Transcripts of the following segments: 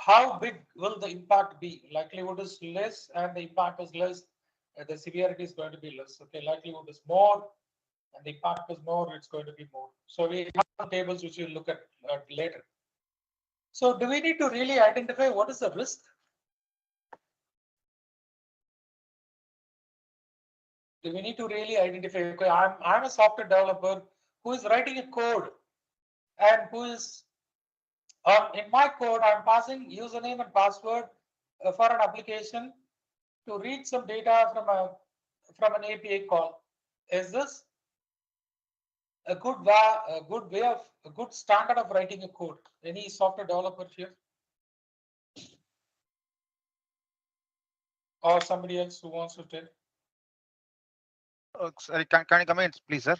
how big will the impact be? Likelihood is less and the impact is less. The severity is going to be less. Okay, likelihood is more and the impact is more, it's going to be more. So we have some tables which we'll look at later. So do we need to really identify what is the risk? Do we need to really identify, okay, I'm a software developer who is writing a code and who is in my code, I'm passing username and password for an application to read some data from an API call. Is this a good way of a good standard of writing a code? Any software developer here? Or somebody else who wants to tell? Sorry, can you come in, please, sir?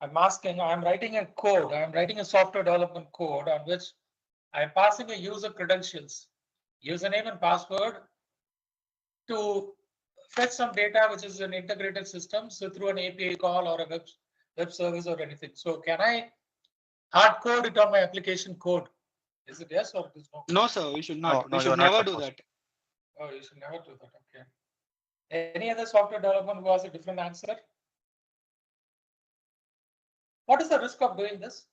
I'm asking, I'm writing a code, I'm writing a software development code on which I'm passing a user credentials, username and password to fetch some data, which is an integrated system. So through an API call or a web service or anything. So can I hard code it on my application code? Is it yes or is no? No, sir, we should not. No, We you are should not never do supposed. that. Oh, you should never do that. Okay. Any other software development who has a different answer? What is the risk of doing this?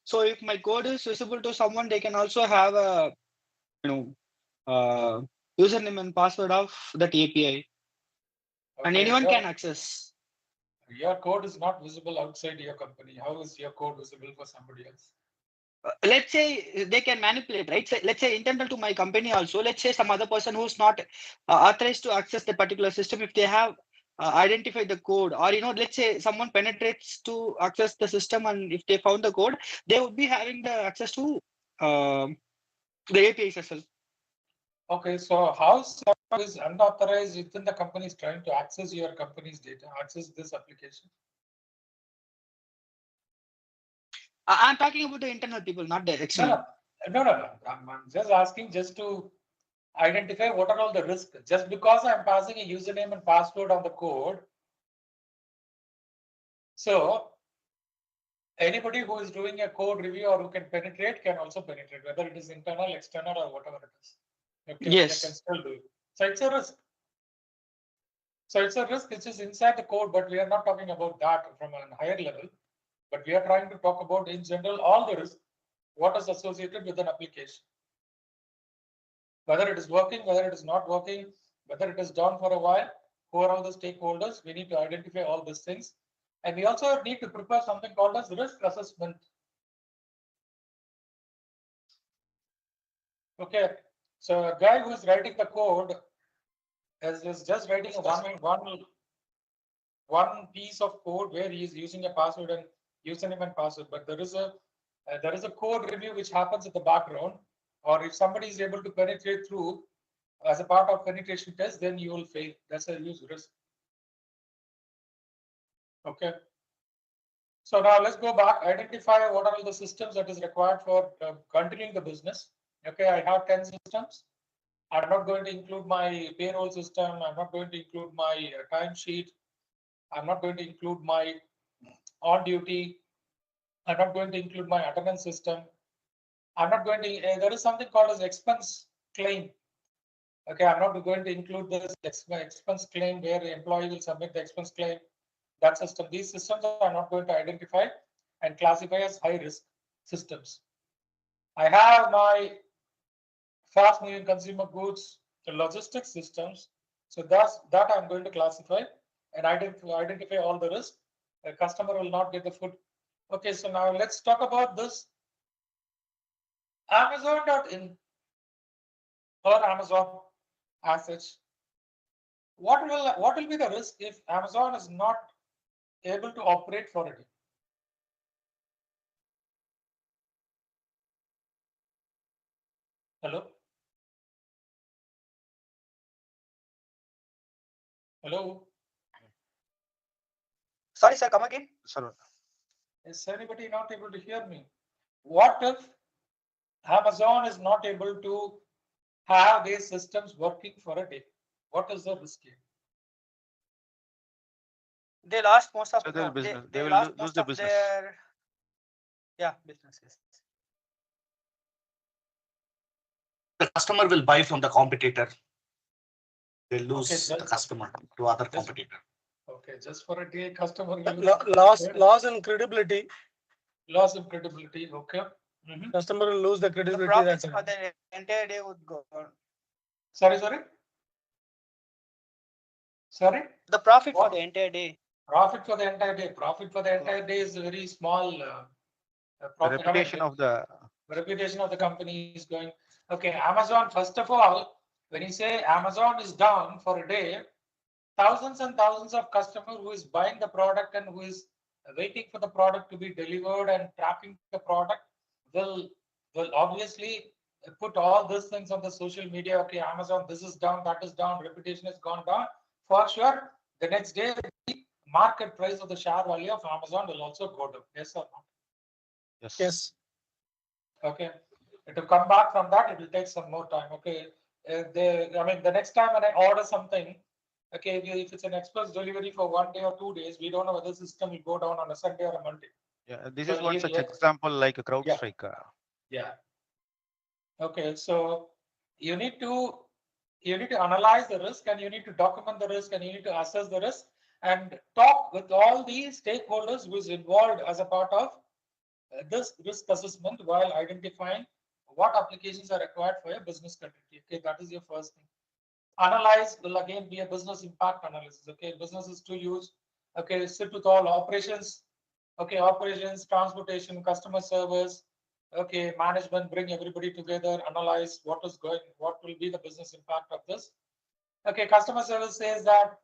So if my code is visible to someone, they can also have a username and password of that API, and Okay, anyone can access. your code is not visible outside your company. How is your code visible for somebody else? Let's say they can manipulate, right? So let's say internal to my company also. Let's say some other person who's not authorized to access the particular system, if they have identified the code, or let's say someone penetrates to access the system, and if they found the code, they would be having the access to the APIs as well. Okay, so how someone is unauthorized within the company is trying to access your company's data, access this application? I'm talking about the internal people, not the external. No. I'm just asking just to identify what are all the risks. Just because I'm passing a username and password on the code, so anybody who is doing a code review or who can penetrate can also penetrate, whether it is internal, external, or whatever it is. Okay, they can Yes. still do it. So it's a risk. So it's a risk which is inside the code, but we are not talking about that from a higher level. But we are trying to talk about in general all the risk, what is associated with an application. Whether it is working, whether it is not working, whether it is done for a while, who are all the stakeholders, we need to identify all these things. And we also need to prepare something called as risk assessment. Okay, so a guy who is writing the code is just writing one piece of code where he is using a password and username and password, but there is a code review which happens in the background, or if somebody is able to penetrate through as a part of penetration test, then you will fail. That's a huge risk. Okay. So now let's go back, identify what are the systems that is required for continuing the business. Okay, I have 10 systems. I'm not going to include my payroll system. I'm not going to include my timesheet. I'm not going to include my on duty. I'm not going to include my attendance system. I'm not going to, there is something called as expense claim. Okay, I'm not going to include this expense claim where the employee will submit the expense claim. That system, these systems are not going to identify and classify as high risk systems. I have my fast moving consumer goods, the logistics systems. So that I'm going to classify and identify all the risk. The customer will not get the food. Okay, so now let's talk about this Amazon.in or Amazon assets. What will be the risk if Amazon is not able to operate for a day? Hello? Hello? Sorry, sir, come again. Sir, Is anybody not able to hear me? What if Amazon is not able to have these systems working for a day? What is the risk here? They lost most of so they they will lost lose most the of business. their businesses. the customer will buy from the competitor. They lose Okay, the customer to other just- competitor. Okay, just for a day, customer will Loss in credibility. loss in credibility. Okay. Customer will lose the The credibility. profits that for the entire day would go on. Sorry. Sorry. The profit for What? the entire day. Profit for the entire day. Profit for the entire day is a very small The profit. reputation of the Reputation of the company is going. Okay, Amazon, first of all, when you say Amazon is down for a day, thousands and thousands of customers who is buying the product and who is waiting for the product to be delivered and tracking the product will obviously put all these things on the social media. Okay, Amazon, this is down, that is down, reputation has gone down. For sure, the next day, the market price of the share value of Amazon will also go down. Yes or no? yes. Okay, it will come back from that. It will take some more time. Okay, the next time when I order something, okay, if it's an express delivery for 1 day or 2 days, we don't know whether the system will go down on a Sunday or a Monday. Yeah, this So is one you- such yeah. example like a CrowdStrike. Yeah. Okay, so you need to analyze the risk and you need to document the risk and you need to assess the risk and talk with all the stakeholders who is involved as a part of this risk assessment while identifying what applications are required for your business continuity. Okay, that is your first thing. Analyze will again be a business impact analysis. Okay, businesses to use. Okay, sit with all operations. Okay, operations, transportation, customer service. Okay, management, bring everybody together, analyze what will be the business impact of this. Okay, customer service says that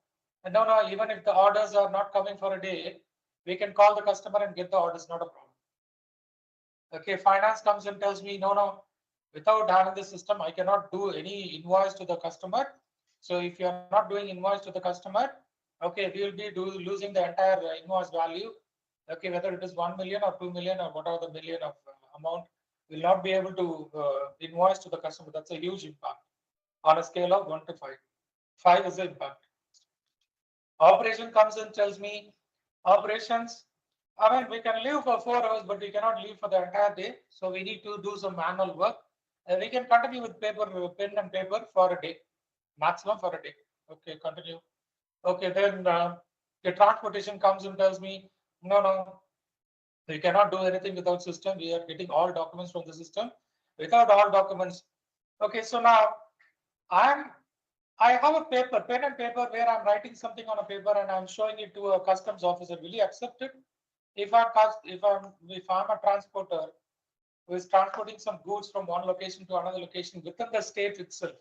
no, even if the orders are not coming for a day, we can call the customer and get the orders, not a problem. Okay, finance comes and tells me, no, without having the system, I cannot do any invoice to the customer. So if you are not doing invoice to the customer, okay, we will be losing the entire invoice value. Okay, whether it is 1 million or 2 million or whatever the million of amount, will not be able to invoice to the customer. That's a huge impact on a scale of 1 to 5. 5 is the impact. Operation comes and tells me, operations, we can live for 4 hours, but we cannot live for the entire day. So we need to do some manual work. And we can continue with pen and paper for a day, maximum for a day. Okay, continue. Okay, then the transportation comes and tells me, no, we cannot do anything without system. We are getting all documents from the system. Without all documents. Okay, so now I have a paper, pen and paper, where I'm writing something on a paper and I'm showing it to a customs officer. Will he accept it? If I'm a transporter who is transporting some goods from one location to another location within the state itself,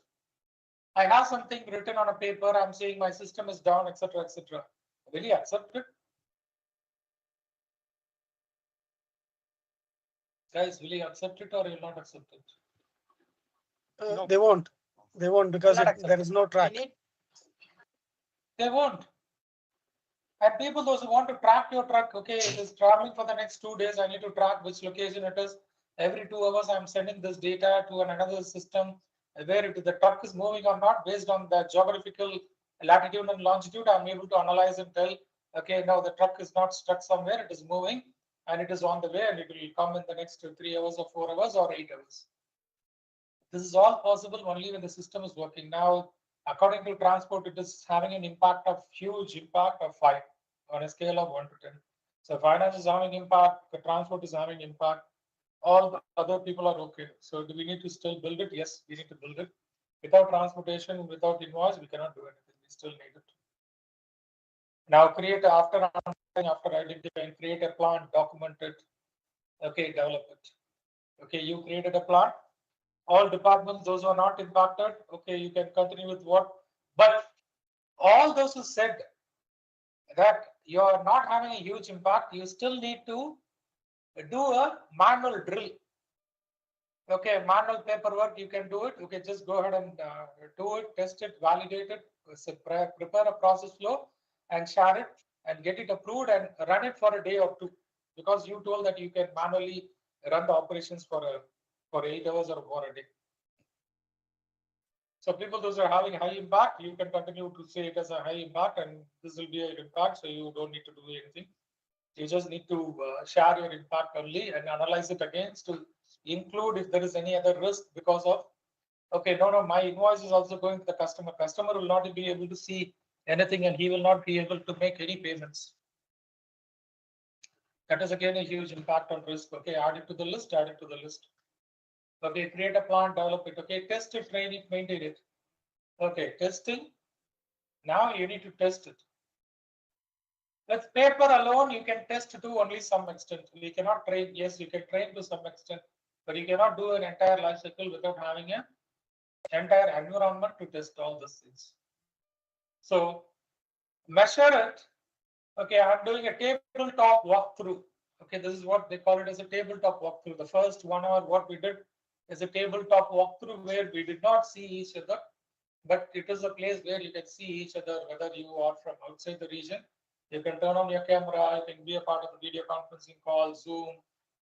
I have something written on a paper. I'm saying my system is down, etc., etc. Will he accept it? Guys, will he accept it or will not accept it? No. They won't. They won't because Not accept there is no track. They won't. And people, those who want to track your truck, okay, it is traveling for the next 2 days. I need to track which location it is. Every 2 hours, I'm sending this data to another system where the truck is moving or not based on the geographical latitude and longitude. I'm able to analyze and tell, okay, now the truck is not stuck somewhere. It is moving and it is on the way and it will come in the next 3 hours or 4 hours or 8 hours. This is all possible only when the system is working. Now, according to transport, it is having an impact of huge impact of 5 on a scale of 1 to 10. So finance is having impact, the transport is having impact, all the other people are okay. So do we need to still build it? Yes, we need to build it. Without transportation, without invoice, we cannot do anything. We still need it. Now after identifying, create a plan, document it, okay, develop it. Okay, you created a plan. All departments, those who are not impacted, okay, you can continue with what, but all those who said that you are not having a huge impact, you still need to do a manual drill. Okay, manual paperwork, you can do it. Okay, just go ahead and do it, test it, validate it, prepare a process flow and share it and get it approved and run it for a day or 2, because you told that you can manually run the operations for 8 hours or more a day. So people, those are having high impact, you can continue to say it as a high impact and this will be an impact. So you don't need to do anything. You just need to share your impact only and analyze it against to include if there is any other risk because of Okay, no, my invoice is also going to the customer. Customer will not be able to see anything and he will not be able to make any payments. That is again a huge impact on risk. Okay, add it to the list, add it to the list. Okay, create a plan, develop it. Okay, test it, train it, maintain it. Okay, testing. Now you need to test it. With paper alone, you can test to only some extent. We cannot train. Yes, you can train to some extent, but you cannot do an entire life cycle without having an entire environment to test all these things. So measure it. Okay, I'm doing a tabletop walkthrough. Okay, this is what they call it as a tabletop walkthrough. The first 1 hour, what we did is a tabletop walkthrough where we did not see each other, but it is a place where you can see each other, whether you are from outside the region. You can turn on your camera, you can be a part of the video conferencing call, Zoom,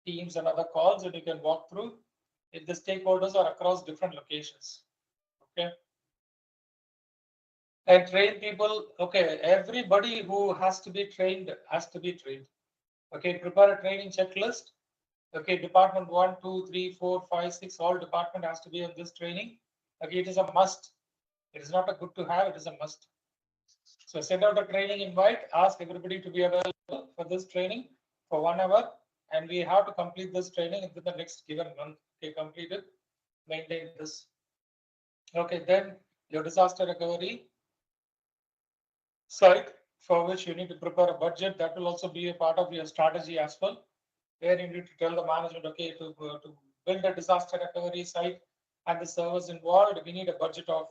Teams, and other calls, and you can walk through if the stakeholders are across different locations. Okay. And train people. Okay, everybody who has to be trained has to be trained. Okay, prepare a training checklist. Okay, department 1, 2, 3, 4, 5, 6, all department has to be on this training. Okay, it is a must. It is not a good to have, it is a must. So send out a training invite, ask everybody to be available for this training for 1 hour, and we have to complete this training within the next given month. Okay, complete it, maintain this. Okay, then your disaster recovery site, for which you need to prepare a budget. That will also be a part of your strategy as well, where you need to tell the management, okay, to build a disaster recovery site and the service involved, we need a budget of,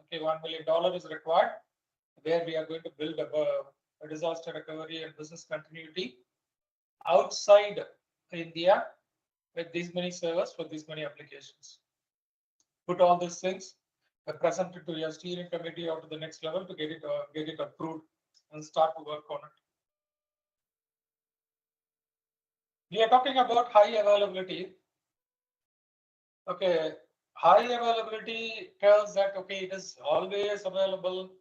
okay, $1 million is required, where we are going to build a disaster recovery and business continuity outside India with these many servers for these many applications. Put all these things, present it to your steering committee or to the next level to get it approved and start to work on it. We are talking about high availability. Okay, high availability tells that, okay, it is always available.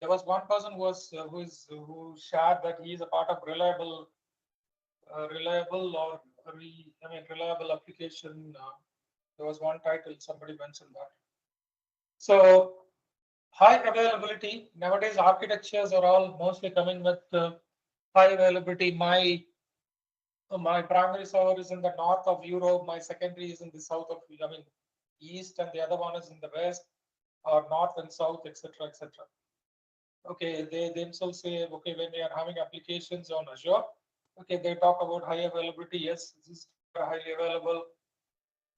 There was one person who shared that he is a part of reliable application. There was one title, somebody mentioned that. So high availability, nowadays architectures are all mostly coming with high availability. My primary server is in the north of Europe, my secondary is in the south of, east, and the other one is in the west, or north and south, etc., etc. Okay, they themselves say, okay, when we are having applications on Azure, okay, they talk about high availability. Yes, this is highly available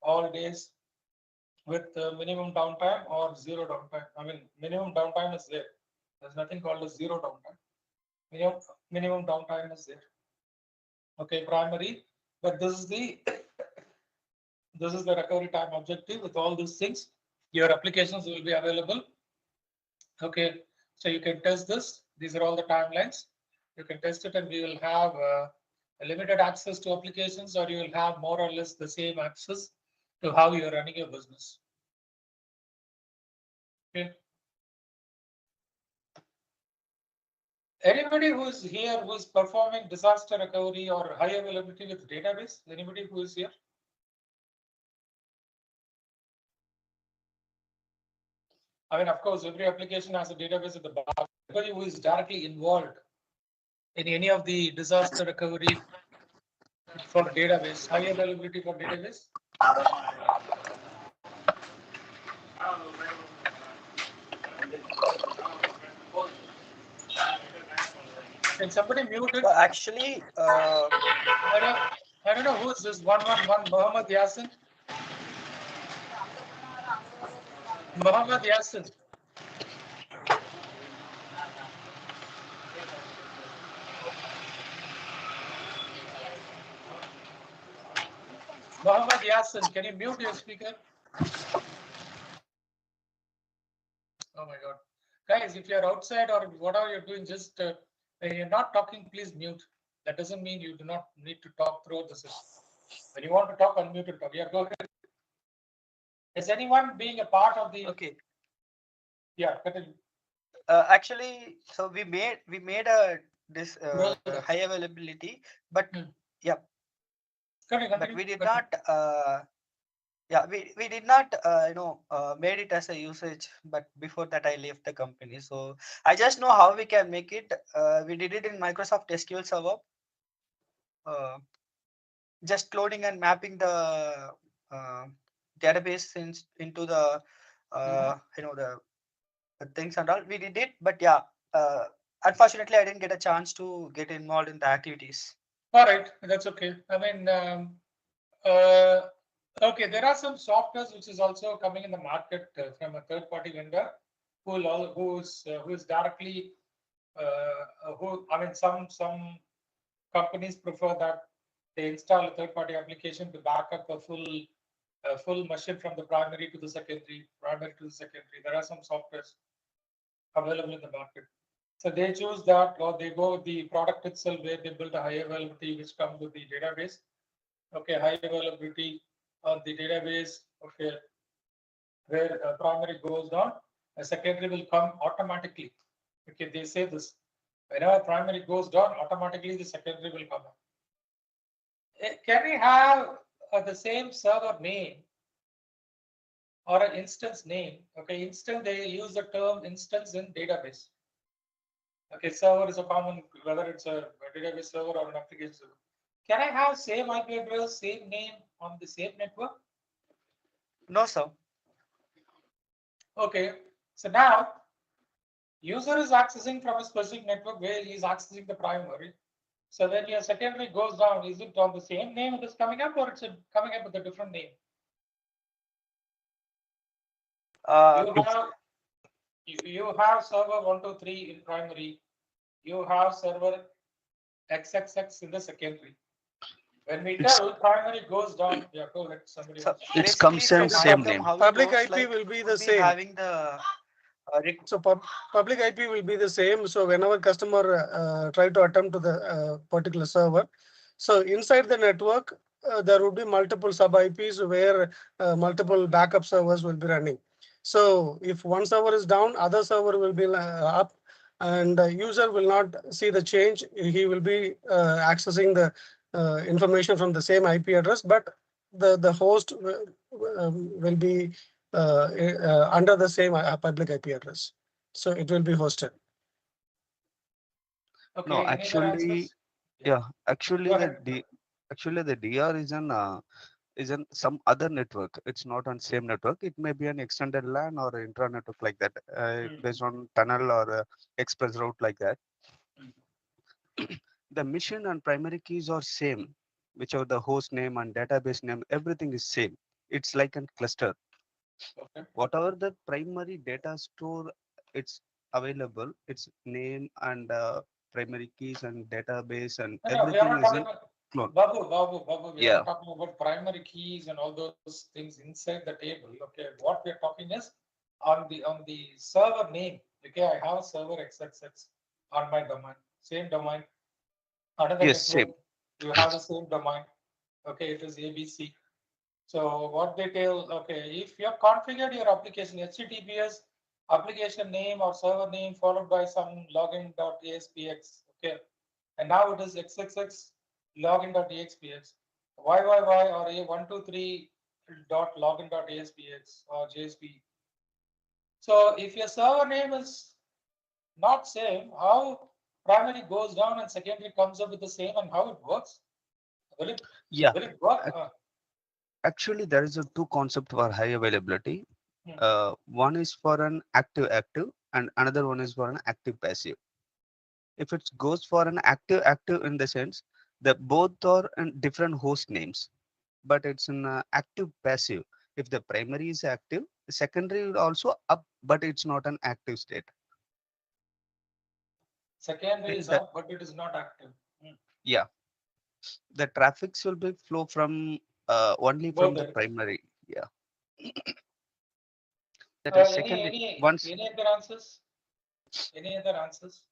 all days with minimum downtime or zero downtime. Minimum downtime is there. There's nothing called a zero downtime. Minimum downtime is there. Okay, primary, but this is the recovery time objective. With all these things, your applications will be available. Okay, so you can test this. These are all the timelines. You can test it, and we will have a limited access to applications, or you will have more or less the same access to how you're running your business. Okay. Anybody who is here who is performing disaster recovery or high availability with database? Anybody who is here? Of course, every application has a database at the back. Anybody who is directly involved in any of the disaster recovery for database, high availability for database? Can somebody mute it? Actually, I don't know who is this 111 Muhammad Yasin. Muhammad Yasin. Muhammad Yasin, can you mute your speaker? Oh my God. Guys, if you're outside or whatever you're doing, just when you're not talking, please mute. That doesn't mean you do not need to talk throughout the session. When you want to talk, unmute and talk. Yeah, go ahead. Is anyone being a part of the? okay. Yeah, continue. Actually, so we made this high availability, but yeah, Continue, but we did continue. not Yeah, we did not made it as a usage, but before that I left the company. So I just know how we can make it. We did it in Microsoft SQL Server. Uh, just loading and mapping the uh, database into the the things and all. We did it, but yeah, uh, unfortunately, I didn't get a chance to get involved in the activities. All right, that's okay. I mean, okay, there are some softwares which is also coming in the market from a third-party vendor who is directly who I mean some companies prefer that they install a third-party application to back up a full machine from the primary to the secondary, primary to the secondary. There are some softwares available in the market. So they choose that, or they go with the product itself where they build a high availability which comes with the database. Okay, high availability on the database. Okay, where primary goes down, a secondary will come automatically. Okay, they say this. Whenever primary goes down, automatically the secondary will come up. Can we have the same server name or an instance name? Okay, instance, they use the term instance in database. Okay, server is a common, whether it's a database server or an application server. Can I have same IP address, same name on the same network? No, sir. Okay, so now user is accessing from a specific network where he is accessing the primary. So when your secondary goes down, is it on the same name it is coming up, or it's coming up with a different name? You have server 123 in primary. You have server XXX in the secondary. When we tell primary goes down, yeah, go ahead. Somebody So else. It basically, comes from in my same income, name. how it Public works, IP like, will be the would same. having the So public IP will be the same. So whenever customer try to attempt to the particular server, so inside the network, there would be multiple sub IPs where multiple backup servers will be running. So if one server is down, other server will be up, and user will not see the change. He will be accessing the information from the same IP address, but the host will be under the same public IP address. So it will be hosted. Okay, No, any other actually, answers? yeah, actually Go the ahead. actually the DR is in some other network. It's not on same network. It may be an extended LAN or intra network like that, based on tunnel or express route like that. The mission and primary keys are same, whichever the host name and database name, everything is same. It's like a cluster. Okay. Whatever the primary data store it's available, its name and primary keys and database and No, we are everything not is talking in about clone. Babu, we are Yeah. not talking about primary keys and all those things inside the table. Okay, what we are talking is on the server name. Okay, I have server XXX on my domain, same domain, another Yes, network. same. You have the same domain. Okay, it is ABC. So what they tell, okay, if you have configured your application HTTPS application name or server name followed by some login.aspx, okay, and now it is xxx login.axpx, YYY or a123.login.aspx or JSP. So if your server name is not same, how primary goes down and secondary comes up with the same, and how it works? Yeah. Will it work? Actually, there is a two concept for high availability. One is for an active active and another one is for an active passive. If it goes for an active active in the sense that both are in different host names, but it's an active passive. If the primary is active, the secondary will also up, but it's not an active state. Secondary is That up, but it is not active. yeah, the traffics will be flow from only from Both the ends. primary. Yeah, that is Any secondary. any Once any other answers? Any other answers?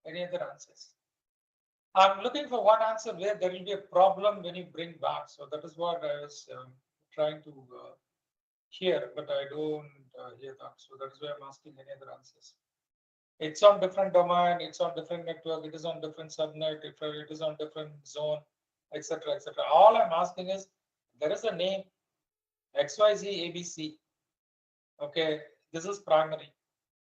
Any other answers? I'm looking for one answer where there will be a problem when you bring back. So that is what I was trying to hear, but I don't hear that. So that is why I'm asking any other answers. It's on different domain, it's on different network, it is on different subnet, it is on different zone, etc., etc. All I'm asking is there is a name XYZ ABC. Okay, this is primary.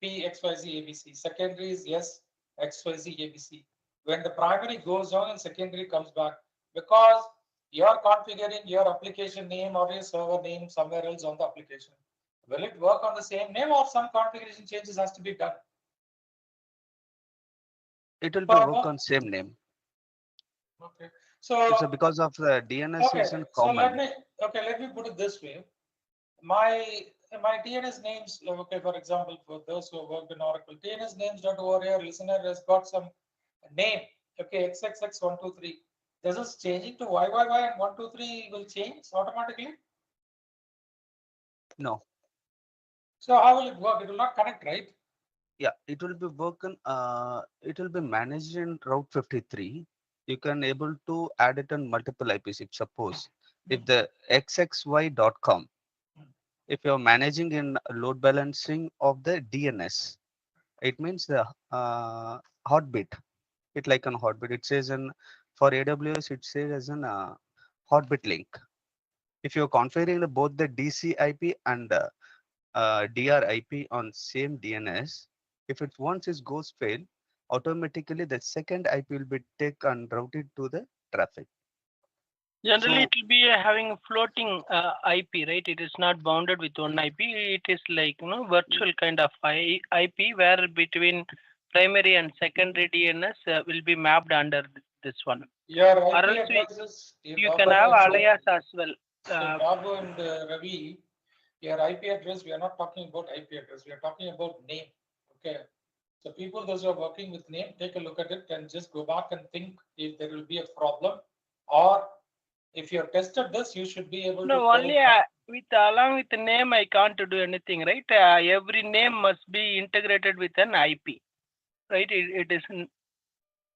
P XYZ ABC. Secondary is yes XYZ ABC. When the primary goes down and secondary comes back, because you are configuring your application name or your server name somewhere else on the application. Will it work on the same name or some configuration changes has to be done? It will be work on same name. Okay. So because of the DNS okay, is in so let common. me put it this way. My DNS names, okay, for example, for those who worked in Oracle, DNS names dot over here, listener has got some name, okay, XXX123. This is changing to YYY and 123 will change automatically. No. So how will it work? It will not connect, right? Yeah, it will be working. It will be managed in Route 53. You can able to add it on multiple IPs. If suppose if the xxy.com, if you're managing in load balancing of the DNS, it means the heartbeat. It like an heartbeat. It says in for AWS, it says as an heartbeat link. If you're configuring both the DC IP and DR IP on same DNS, if it once it goes fail, automatically the second IP will be taken and routed to the traffic. Generally, So- it will be having a floating IP, right? It is not bounded with one IP. It is like virtual kind of IP where between primary and secondary DNS will be mapped under this one. Your Or IP else addresses. You can have alias as well. So Babu and Ravi, your IP address, we are not talking about IP address, we are talking about name. Okay. So people, those who are working with name, take a look at it and just go back and think if there will be a problem, or if you have tested this, you should be able to. No, only along with the name, I can't do anything, right? Every name must be integrated with an IP, right? It is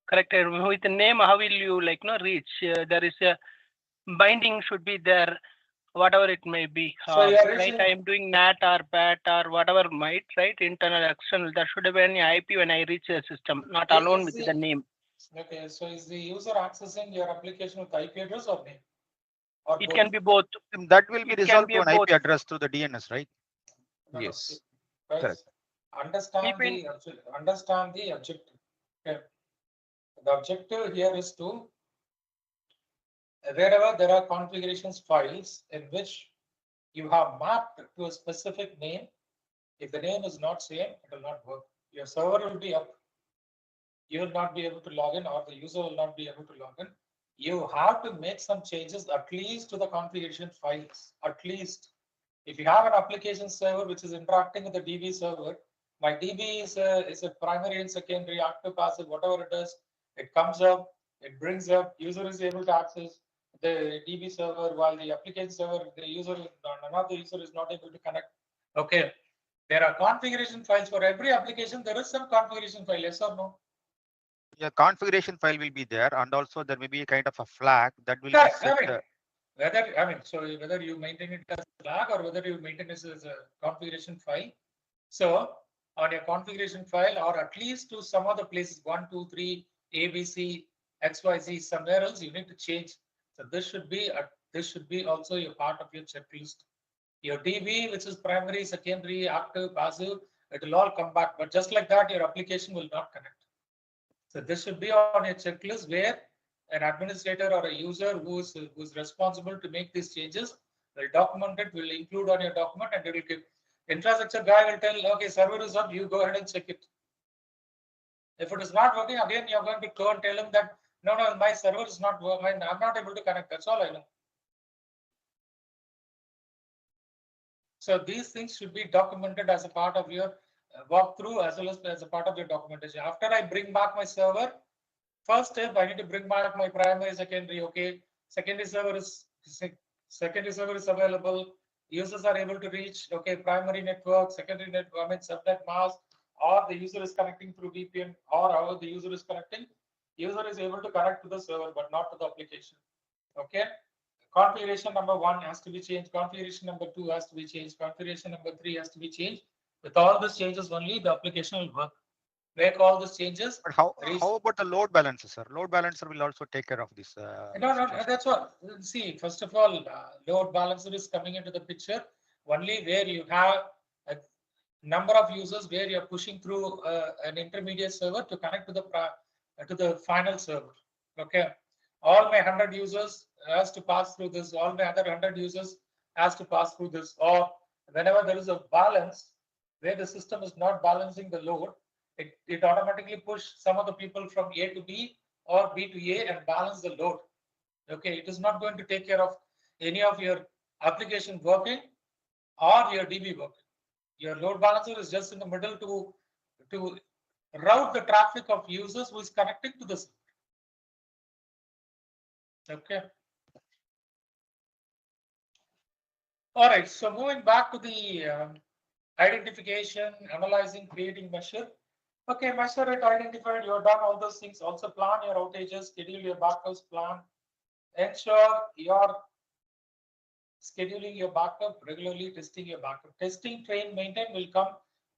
correct. With the name, how will you reach? There is a binding should be there, whatever it may be. So you are right? reaching- I am doing NAT or PAT or whatever might, right? Internal, external. There should have been an IP when I reach a system, not alone with the name. Okay, so is the user accessing your application with IP address or name? Or It both? can be both. That will be It can resolved be to an both. IP address through the DNS, right? No, no, Yes, guys, correct. Understand the objective. Okay. The objective here is to wherever there are configurations files in which you have mapped to a specific name, if the name is not same, it will not work. Your server will be up. You will not be able to log in, or the user will not be able to log in. You have to make some changes at least to the configuration files. At least, if you have an application server which is interacting with the DB server, my DB is a primary and secondary, active, passive, whatever it is. It comes up, it brings up, user is able to access the DB server, while the application server, another user is not able to connect. Okay, there are configuration files for every application. There is some configuration file, yes or no? Yeah, configuration file will be there, and also there may be a kind of a flag that will Correct, be set. Whether you maintain it as a flag or whether you maintain it as a configuration file. So on your configuration file, or at least to some other places, 1, 2, 3, ABC, XYZ, somewhere else, you need to change. So this should be also a part of your checklist. Your DB, which is primary, secondary, active, passive, it will all come back. But just like that, your application will not connect. So this should be on a checklist where an administrator or a user who's responsible to make these changes will document it, will include on your document, and it will give. Infrastructure guy will tell, okay, server is up, you go ahead and check it. If it is not working, again, you're going to go and tell him that, no, my server is not working, I'm not able to connect. That's all I know. So these things should be documented as a part of your walkthrough as well as a part of your documentation. After I bring back my server, first step, I need to bring back my primary, secondary. Okay, secondary server is available. Users are able to reach. Okay, primary network, secondary network, subnet mask, or the user is connecting through VPN, or how the user is connecting. User is able to connect to the server, but not to the application. Okay. Configuration number 1 has to be changed. Configuration number 2 has to be changed. Configuration number 3 has to be changed. With all these changes only, the application will work. make all these changes. But how about the load balancer, sir? Load balancer will also take care of this. No, situation. that's what. See, first of all, load balancer is coming into the picture only where you have a number of users where you're pushing through an intermediate server to connect to the final server. Okay, all my 100 users has to pass through this. All my other 100 users has to pass through this. Or whenever there is a balance where the system is not balancing the load, it automatically push some of the people from A to B or B to A and balance the load. Okay, it is not going to take care of any of your application working or your DB working. Your load balancer is just in the middle to route the traffic of users who is connecting to the server. Okay. All right. So moving back to the identification, analyzing, creating measure. Okay, measure it, identified. You've done all those things. Also plan your outages, schedule your backups, plan. Ensure you're scheduling your backup regularly, testing your backup. Testing, train, maintain will come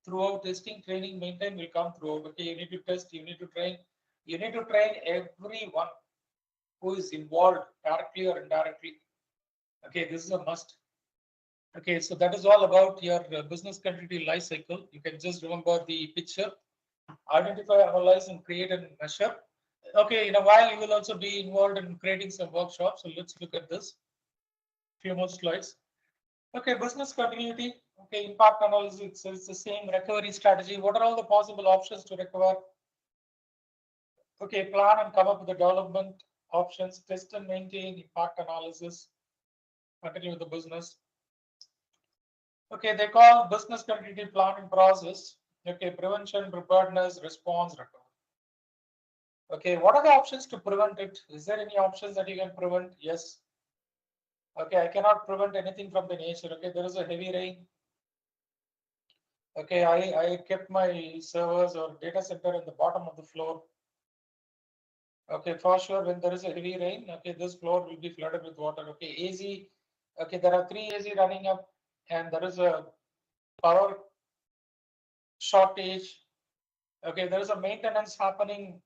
throughout. Testing, training, maintain will come throughout. Okay, you need to test, you need to train. You need to train everyone who is involved directly or indirectly. Okay, this is a must. Okay, so that is all about your business continuity life cycle. You can just remember the picture, identify, analyze, and create and measure. Okay, in a while you will also be involved in creating some workshops. So let's look at this. Few more slides. Okay, business continuity. Okay, impact analysis. So it's the same recovery strategy. What are all the possible options to recover? Okay, plan and come up with the development options. Test and maintain, impact analysis. Continue with the business. Okay, they call business continuity planning process. Okay, prevention, preparedness, response, recovery. Okay, what are the options to prevent it? Is there any options that you can prevent? Yes. Okay, I cannot prevent anything from the nature. Okay, there is a heavy rain. Okay, I kept my servers or data center in the bottom of the floor. Okay, for sure, when there is a heavy rain, okay, this floor will be flooded with water. Okay, AZ. Okay, there are 3 AZ running up, and there is a power shortage. Okay, there is a maintenance happening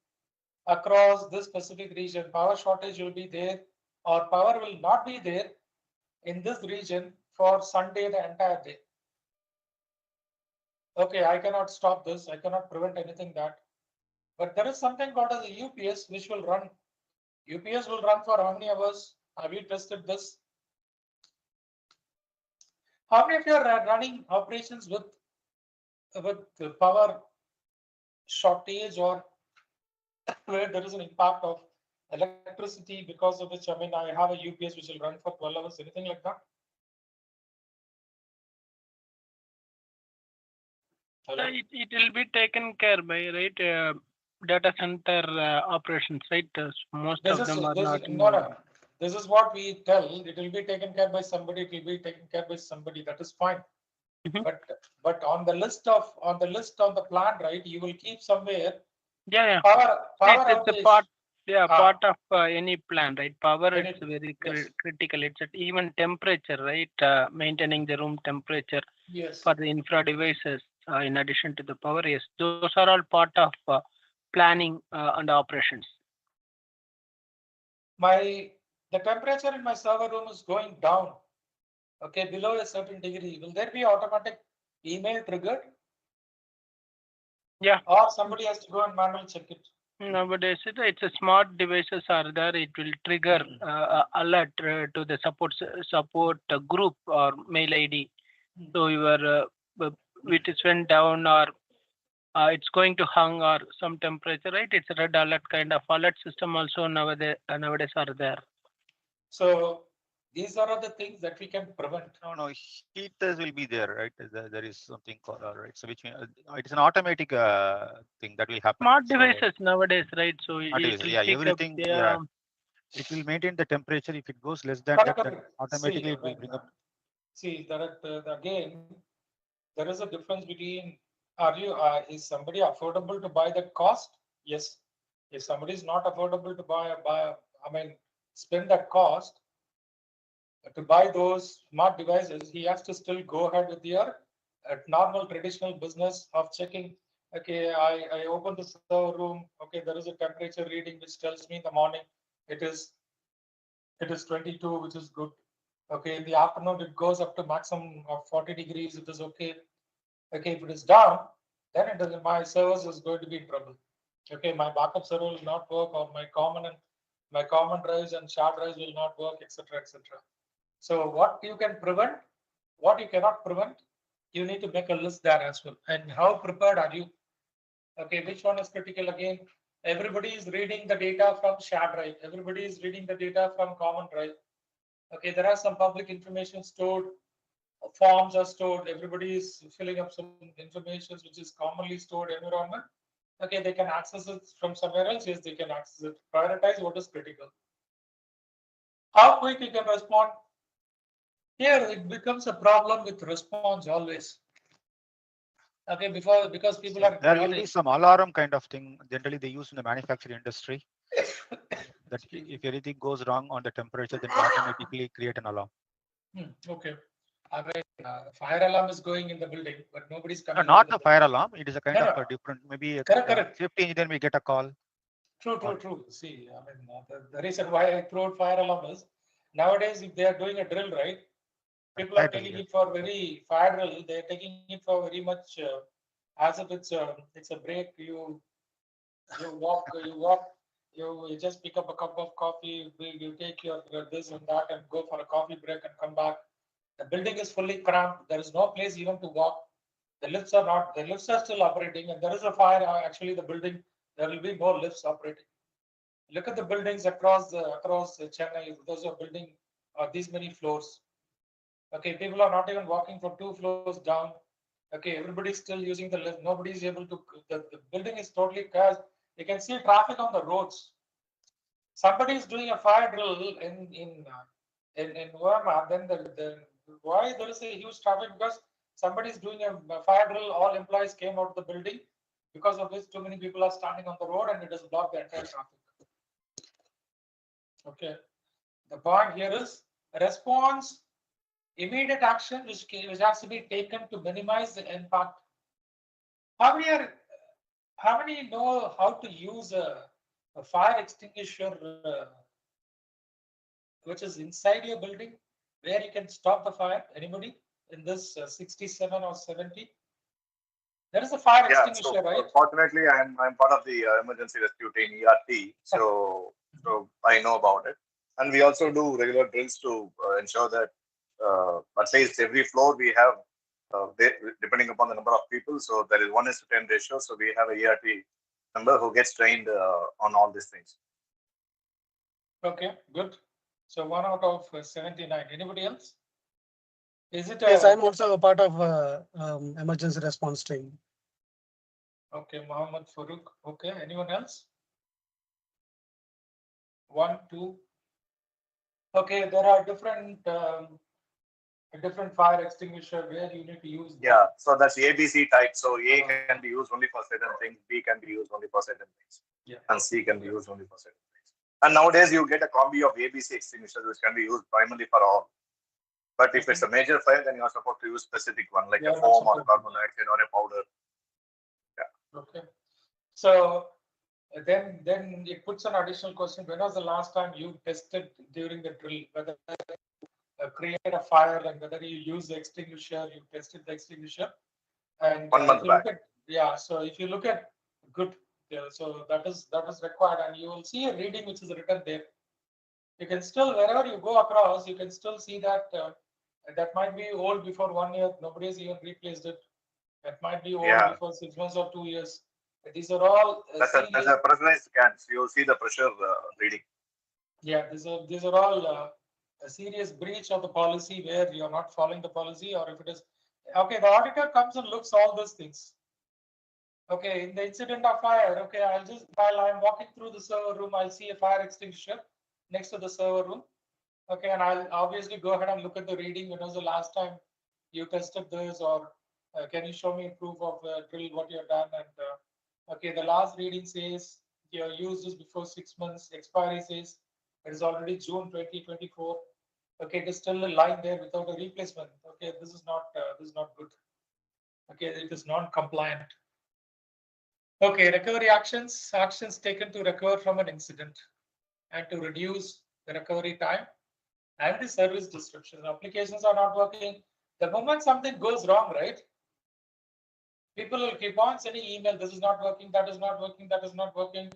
across this specific region. Power shortage will be there, or power will not be there in this region for Sunday the entire day. Okay, I cannot stop this. I cannot prevent anything that. But there is something called as a UPS which will run. UPS will run for how many hours? Have you tested this? How many of you are running operations with the power shortage or where there is an impact of electricity because of which, I mean, I have a UPS which will run for 12 hours, anything like that? It will be taken care by, right, data center operations, right? Most This of them are this, not. no. This is what we tell. It will be taken care by somebody. It will be taken care by somebody. That is fine. Mhm. But on the list on the plan, right? You will keep somewhere Yeah. power It's a outage. part. Yeah, part of any plan, right? Power is Any- very yes. critical. It's even temperature, right? Maintaining the room temperature Yes. for the infra devices, in addition to the power. Yes, those are all part of planning and operations. The temperature in my server room is going down. Okay, below a certain degree. Will there be automatic email triggered? Yeah. Or somebody has to go and manually check it. Nowadays, it's a smart devices are there. It will trigger alert to the support group or mail ID. So your it is went down or it's going to hang or some temperature, right? It's a red alert kind of alert system also nowadays are there. So these are the things that we can prevent. No, heaters will be there, right? There is something called, right? So which it's an automatic thing that will happen. Smart devices nowadays, right? So Smart it devices, will yeah, pick everything, up, yeah. It will maintain the temperature. If it goes less than that, then automatically it will bring up. See that again, there is a difference between is somebody affordable to buy that cost? Yes. If somebody is not affordable to spend that cost to buy those smart devices, he has to still go ahead with your normal traditional business of checking Okay, I open the server room. Okay, there is a temperature reading which tells me in the morning it is 22, which is good. Okay, in the afternoon it goes up to maximum of 40 degrees. It is okay. Okay, if it is down, then it is my servers is going to be in trouble. Okay, my backup server will not work, or my common drives and shared drives will not work, etc., etc. So what you can prevent, what you cannot prevent, you need to make a list there as well. And how prepared are you? Okay, which one is critical again? Everybody is reading the data from shared drive. Everybody is reading the data from common drive. Okay, there are some public information stored, forms are stored. Everybody is filling up some information which is commonly stored environment. Okay, they can access it from somewhere else. Yes, they can access it. Prioritize what is critical. How quick you can respond? Here it becomes a problem with response always. Okay, because people are There will be some alarm kind of thing. Generally, they use in the manufacturing industry. That if anything goes wrong on the temperature, then automatically create an alarm. Okay. I mean, fire alarm is going in the building, but nobody's No, coming. not the fire alarm. It is a kind No, of no. a different, maybe a Correct. safety engineer may get a call. True. See, I mean, the reason why I throw out fire alarm is nowadays, if they are doing a drill, right, people are Fire drill, taking yes. it for very fire drill. They're taking it for very much as if it's a break. You walk, you just pick up a cup of coffee. You take your this and that and go for a coffee break and come back. The building is fully cramped. There is no place even to walk. The lifts are not. The lifts are still operating, and there is a fire. Actually, the building there will be no lifts operating. Look at the buildings across Chennai. Those are building these many floors. Okay, people are not even walking from 2 floors down. Okay, everybody's still using the lift. Nobody is able to. The building is totally chaos. You can see traffic on the roads. Somebody is doing a fire drill in Burma. Then the why there is a huge traffic because somebody is doing a fire drill. All employees came out of the building because of which too many people are standing on the road and it has blocked the entire traffic. Okay. The point here is response, immediate action which has to be taken to minimize the impact. How many know how to use a fire extinguisher which is inside your building where you can stop the fire? Anybody in this 67 or 70? There is a fire extinguisher, right? Fortunately, I'm part of the emergency rescue team ERT, so I know about it. And we also do regular drills to ensure that at least every floor we have, depending upon the number of people. So there is 1:10 ratio. So we have a ERT member who gets trained on all these things. Okay, good. So 1 out of 79. Anybody else? Is it? Yes, I'm also a part of emergency response team. Okay, Mohammed Farooq. Okay, anyone else? 1, 2. Okay, there are different fire extinguisher where you need to use. Yeah, so that's ABC type. So A can be used only for certain things, B can be used only for certain things, and C can be used only for certain things. And nowadays you get a combi of ABC extinguishers which can be used primarily for all. But if it's a major fire, then you are supposed to use specific one, like a foam or carbon dioxide or a powder. Yeah. Okay. So then it puts an additional question. When was the last time you tested during the drill whether create a fire and whether you use the extinguisher? You tested the extinguisher, and 1 month back. So if you look at good, so that is required, and you will see a reading which is written there. You can still wherever you go across, you can still see that that might be old before 1 year. Nobody's even replaced it. That might be old before 6 months or 2 years. These are all that's a pressurized scans. You'll see the pressure reading. Yeah, these are all a serious breach of the policy where you're not following the policy, or if it is okay, the auditor comes and looks all those things. Okay, in the incident of fire, okay, I'll just while I'm walking through the server room, I'll see a fire extinguisher next to the server room. Okay, and I'll obviously go ahead and look at the reading. When was the last time you tested this, or can you show me proof of drill what you have done? And okay, the last reading says you used this before 6 months. Expiry says it is already June 2024. Okay, it is still a line there without a replacement. Okay, this is not good. Okay, it is non-compliant. Okay, recovery actions taken to recover from an incident and to reduce the recovery time and the service description. Applications are not working. The moment something goes wrong, right? People will keep on sending email. This is not working. That is not working. That is not working.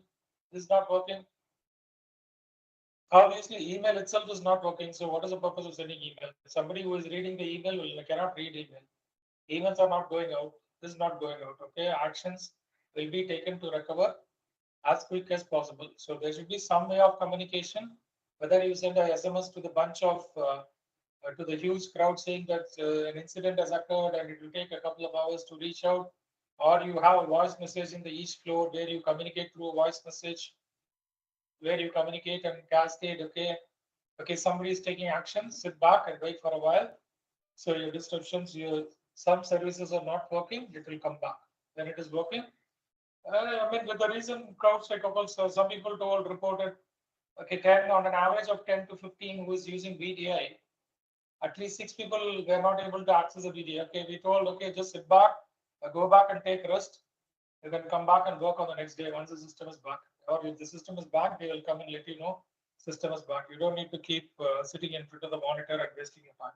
This is not working. Obviously, email itself is not working. So what is the purpose of sending email? Somebody who is reading the email cannot read email. Emails are not going out. This is not going out. Okay, actions will be taken to recover as quick as possible. So there should be some way of communication, whether you send a SMS to the bunch of to the huge crowd saying that an incident has occurred and it will take a couple of hours to reach out, or you have a voice message in the each floor where you communicate through a voice message, where you communicate and cascade. Okay, somebody is taking action. Sit back and wait for a while. So your descriptions, some services are not working. It will come back when it is working. I mean, with the recent CrowdStrike calls, some people reported, okay, 10 on an average of 10 to 15 who is using VDI. At least 6 people were not able to access the VDI. Okay, we told, okay, just sit back, go back and take rest. You can come back and work on the next day once the system is back. Or if the system is back, they will come and let you know system is back. You don't need to keep sitting in front of the monitor and wasting your time.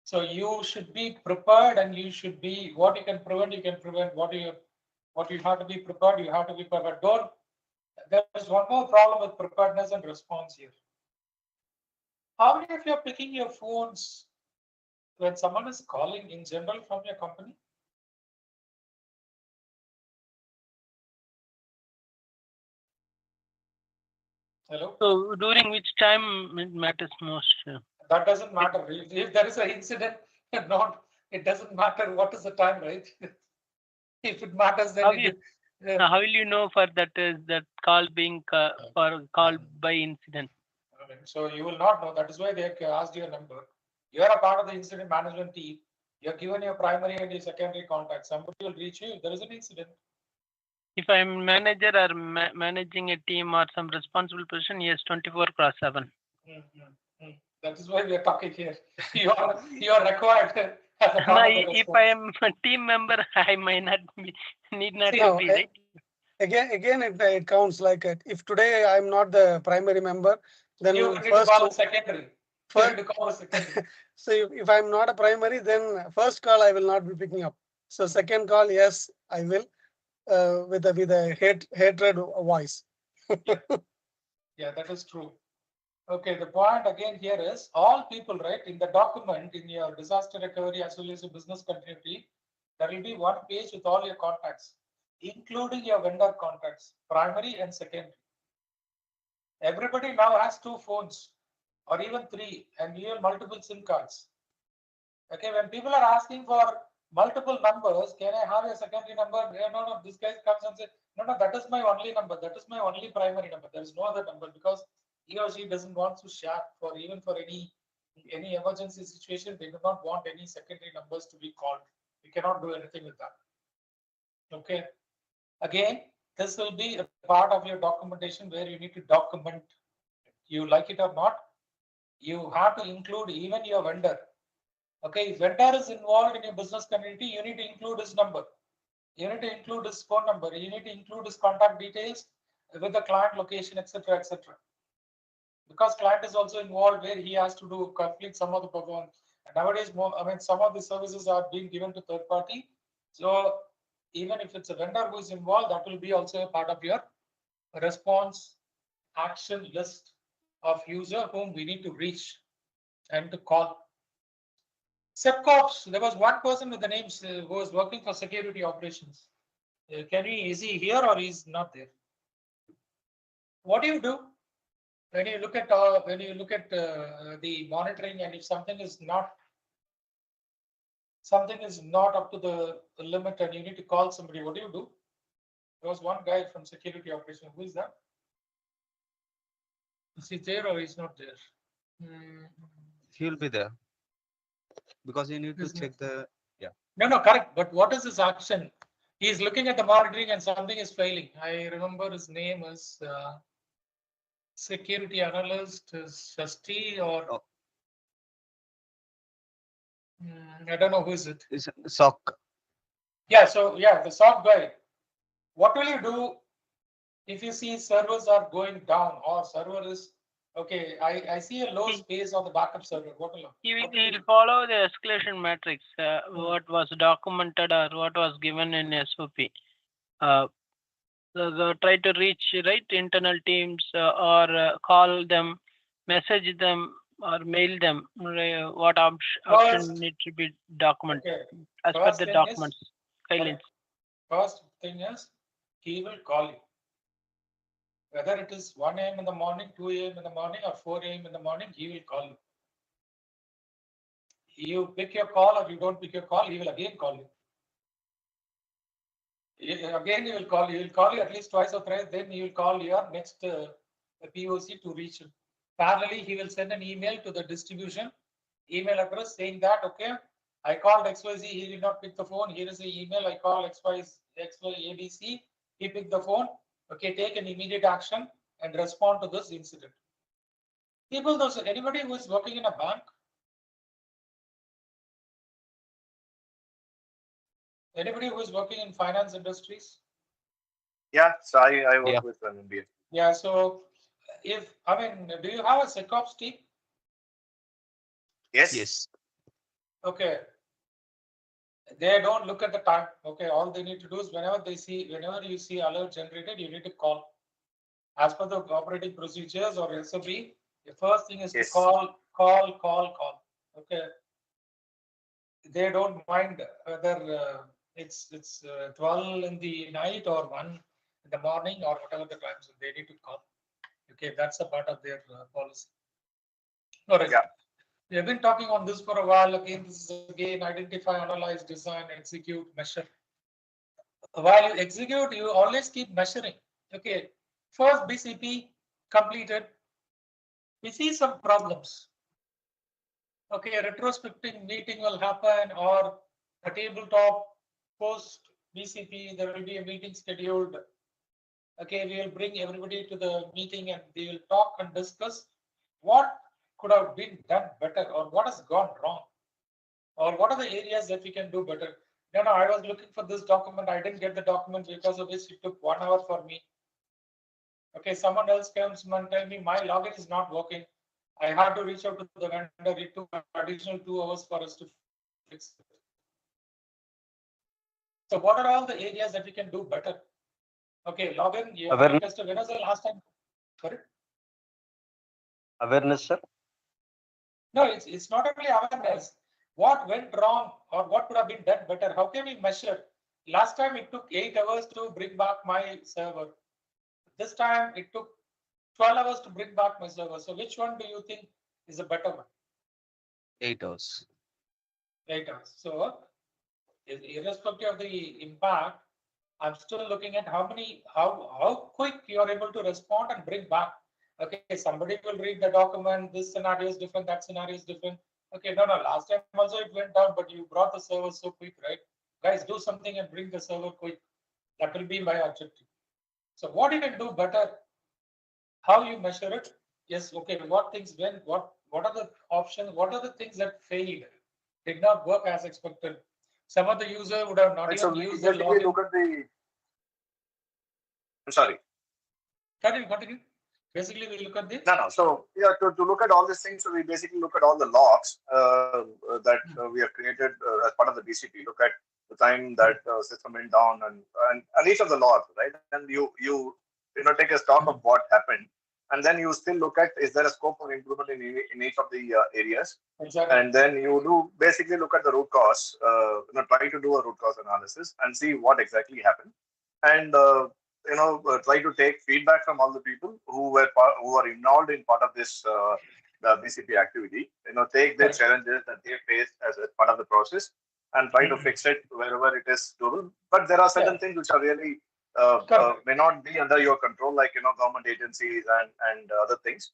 So you should be prepared, and you should be what you can prevent. You can prevent what you have to be prepared. You have to be prepared. Don't. There is one more problem with preparedness and response here. How many of you are picking your phones when someone is calling in general from your company? Hello. So during which time it matters most? That doesn't matter. If there is an incident, it doesn't matter what is the time, right? If it matters, then how will you know for that call being for call by incident? So you will not know. That is why they asked your number. You are a part of the incident management team. You are given your primary and your secondary contact. Somebody will reach you if there is an incident. If I'm manager or managing a team or some responsible person, yes, 24/7. That is why we are talking here. You are required as a part of the If I am a team member, I might not be need not to be, right? Again, it counts like if today I'm not the primary member, then you need to call a secondary. So if I'm not a primary, then first call I will not be picking up. So second call, yes, I will, with a hatred voice. Yeah, that is true. Okay, the point again here is all people, right? In the document, in your disaster recovery as well as your business continuity, there will be one page with all your contacts, including your vendor contacts, primary and secondary. Everybody now has 2 phones or even 3 and even multiple SIM cards. Okay, when people are asking for multiple numbers, can I have a secondary number? No, this guy comes and says, no, that is my only number. That is my only primary number. There is no other number because he or she doesn't want to share for even for any emergency situation. They do not want any secondary numbers to be called. We cannot do anything with that. Okay. Again, this will be a part of your documentation where you need to document. You like it or not, you have to include even your vendor. Okay, if vendor is involved in your business community, you need to include his number. You need to include his phone number. You need to include his contact details with the client location, etc., etc. Because client is also involved where he has to complete some of the performance. Nowadays, some of the services are being given to third party. So even if it's a vendor who is involved, that will be also a part of your response action list of user whom we need to reach and to call. SecOps, there was one person with the names who was working for security operations. Is he here or he's not there? What do you do when you look at the monitoring, and if something is not up to the limit and you need to call somebody, what do you do? There was one guy from security operations. Who is that? Is he there or he's not there? He'll be there because you need to check the. No, correct. But what is his action? He's looking at the monitoring and something is failing. I remember his name is security analyst, is Shasti or I don't know who is it. Is SOC. Yeah, so yeah, the SOC guy. What will you do if you see servers are going down or server is okay? I see a low space on the backup server. What will He'll follow the escalation matrix, what was documented or what was given in SOP. Try to reach internal teams or call them, message them or mail them. What option need to be documented as per the documents guidelines. First thing is he will call you. Whether it is 1 a.m. in the morning, 2 a.m. in the morning, or 4 a.m. in the morning, he will call you. You pick your call or you don't pick your call, he will again call you. Again, he will call you. He will call you at least twice or thrice. Then he will call your next POC to reach you. Parallelly, he will send an email to the distribution email address saying that, okay, I called XYZ, he did not pick the phone. Here is the email. I call XYABC. He picked the phone. Okay, take an immediate action and respond to this incident. People, anybody who is working in a bank, anybody who is working in finance industries? Yeah, so I work with an MBA. Yeah, so do you have a SecOps team? Yes. Okay. They don't look at the time. Okay, all they need to do is whenever you see alert generated, you need to call. As per the operating procedures or SOP, the first thing is to call. Okay. They don't mind whether it's 12 in the night or 1 in the morning or whatever the times they need to call. Okay, that's a part of their policy. All right. Yeah. We have been talking on this for a while. Again, this is again identify, analyze, design, execute, measure. While you execute, you always keep measuring. Okay, first BCP completed. We see some problems. Okay, a retrospective meeting will happen or a tabletop post BCP. There will be a meeting scheduled. Okay, we will bring everybody to the meeting and we will talk and discuss what could have been done better or what has gone wrong or what are the areas that we can do better. No, I was looking for this document. I didn't get the document because of which it took 1 hour for me. Okay, someone else comes and tell me my login is not working. I had to reach out to the vendor. It took an additional 2 hours for us to fix it. So what are all the areas that we can do better? Okay, login. When was the last time? Sorry? Awareness, sir? No, it's not only awareness. What went wrong or what could have been done better? How can we measure? Last time it took 8 hours to bring back my server. This time it took 12 hours to bring back my server. So which one do you think is a better one? 8 hours. 8 hours. So irrespective of the impact, I'm still looking at how quick you are able to respond and bring back. Okay, somebody will read the document. This scenario is different. That scenario is different. Okay, no. Last time also it went down, but you brought the server so quick, right? Guys, do something and bring the server quick. That will be my objective. So what you can do better? How you measure it? Yes. Okay. What things went? What are the options? What are the things that failed? Did not work as expected. Some of the user would have not even used the login. Look at the. I'm sorry. Continue. Basically, we look at this. No. So yeah, to look at all these things, so we basically look at all the logs that we have created as part of the BCP. Look at the time that system went down and each of the logs, right? And you take a stock of what happened, and then you still look at is there a scope for improvement in each of the areas. Exactly. And then you do basically look at the root cause. Try to do a root cause analysis and see what exactly happened, and try to take feedback from all the people who were involved in part of this the BCP activity. Take their challenges that they faced as a part of the process and try to fix it wherever it is doable. But there are certain things which are really may not be under your control, like government agencies and other things.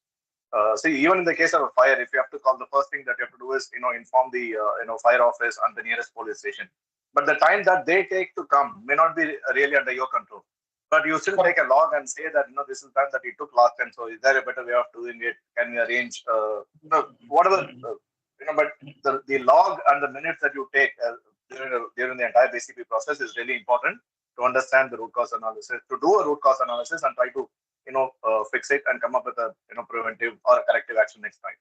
See, even in the case of a fire, if you have to call, the first thing that you have to do is inform the fire office and the nearest police station. But the time that they take to come may not be really under your control. But you still take a log and say that this is the time that it took last time. So is there a better way of doing it? Can we arrange whatever but the log and the minutes that you take during the entire BCP process is really important to understand the root cause analysis, to do a root cause analysis and try to, fix it and come up with a, preventive or a corrective action next time.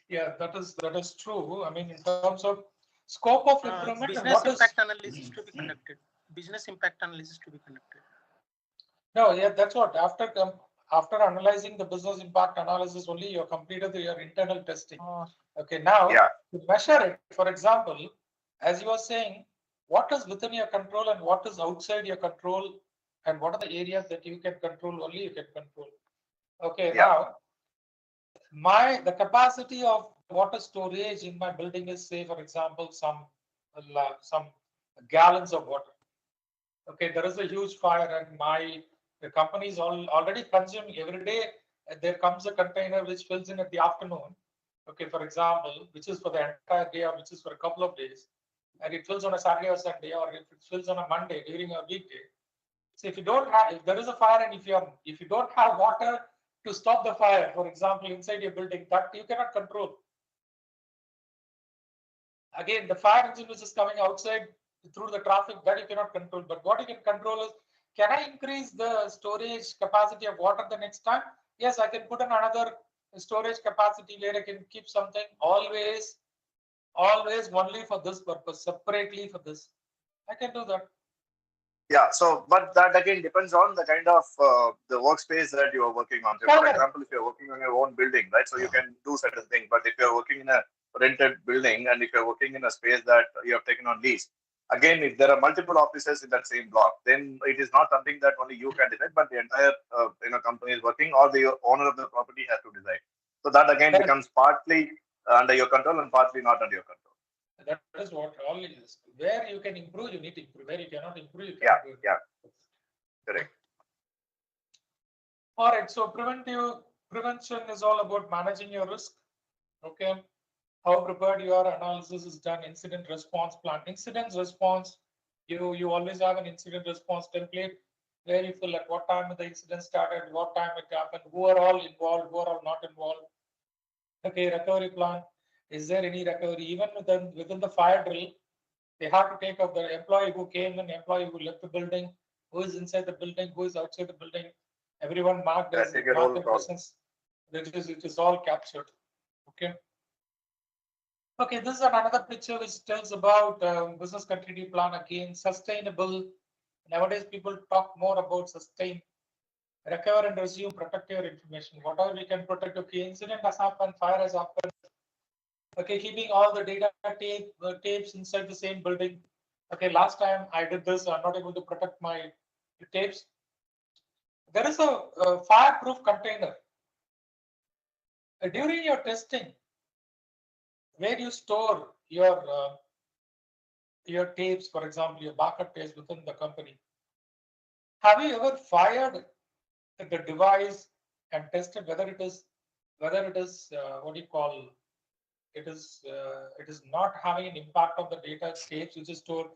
Yeah, that is true. I mean, in terms of scope of improvement, business impact analysis to be conducted. Business impact analysis to be conducted. No, yeah, that's what after analyzing the business impact analysis only, you have completed your internal testing. Okay, now to measure it, for example, as you were saying, what is within your control and what is outside your control, and what are the areas that you can control, only you can control. Okay, now the capacity of water storage in my building is, say, for example, some gallons of water. Okay, there is a huge fire and the company is already consuming every day. There comes a container which fills in at the afternoon. Okay, for example, which is for the entire day or which is for a couple of days, and it fills on a Saturday or Sunday, or if it fills on a Monday during a weekday. So if there is a fire and if you don't have water to stop the fire, for example, inside your building, that you cannot control. Again, the fire engine which is coming outside through the traffic, that you cannot control. But what you can control is, can I increase the storage capacity of water the next time? Yes, I can put in another storage capacity where I can keep something always only for this purpose, separately for this. I can do that. Yeah, so, but that again depends on the kind of the workspace that you are working on. So for example, if you're working on your own building, right, so you can do certain things. But if you're working in a rented building and if you're working in a space that you have taken on lease, again, if there are multiple offices in that same block, then it is not something that only you can decide, but the entire company is working, or the owner of the property has to decide. So that again becomes partly under your control and partly not under your control. That is what all is. Where you can improve, you need to improve. Where you cannot improve, you cannot do it. Yeah. Correct. All right. So prevention is all about managing your risk. Okay. How prepared you are, analysis is done. Incident response plan. Incident response, you always have an incident response template where you fill at what time the incident started, what time it happened, who are all involved, who are all not involved. Okay, recovery plan. Is there any recovery? Even within the fire drill, they have to take up the employee who came in, employee who left the building, who is inside the building, who is outside the building. Everyone marked as presence. It is all captured. Okay. Okay, this is another picture which tells about business continuity plan. Again, sustainable. Nowadays, people talk more about sustain, recover and resume, protect your information. Whatever we can protect. Okay, incident has happened, fire has happened. Okay, keeping all the data tapes inside the same building. Okay, last time I did this, I'm not able to protect my tapes. There is a fireproof container. During your testing, where you store your tapes, for example, your backup tapes within the company, have you ever fired the device and tested whether it is what do you call? It is not having an impact on the data tapes which is stored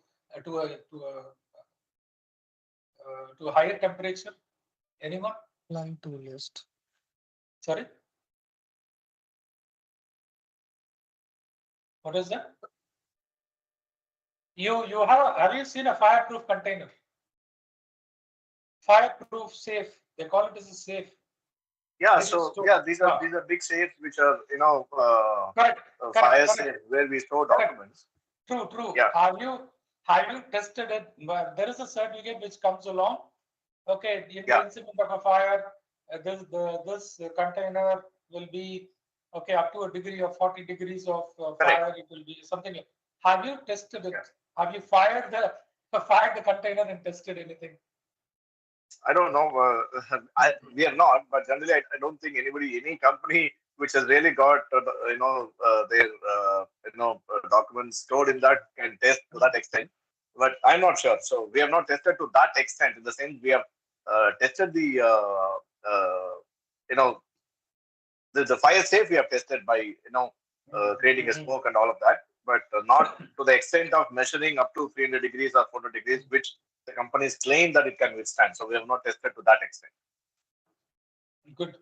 to a higher temperature. Anyone? Line to list. Sorry. What is that? Have you seen a fireproof container? Fireproof safe. They call it as a safe. Yeah, so these are big safes which are fire safe where we store documents. True. Yeah. Have you tested it? There is a certificate which comes along. Okay, in the incident of a fire, this container will be okay up to a degree of 40 degrees of fire. It will be something. Have you tested it? Have you fired the container and tested anything? I don't know. We are not, but generally, I don't think any company which has really got their documents stored in that can test to that extent. But I'm not sure. So we have not tested to that extent. In the sense, we have tested the the fire safe. We have tested by creating a smoke and all of that, but not to the extent of measuring up to 300 degrees or 400 degrees, which the companies claim that it can withstand. So we have not tested to that extent. Good.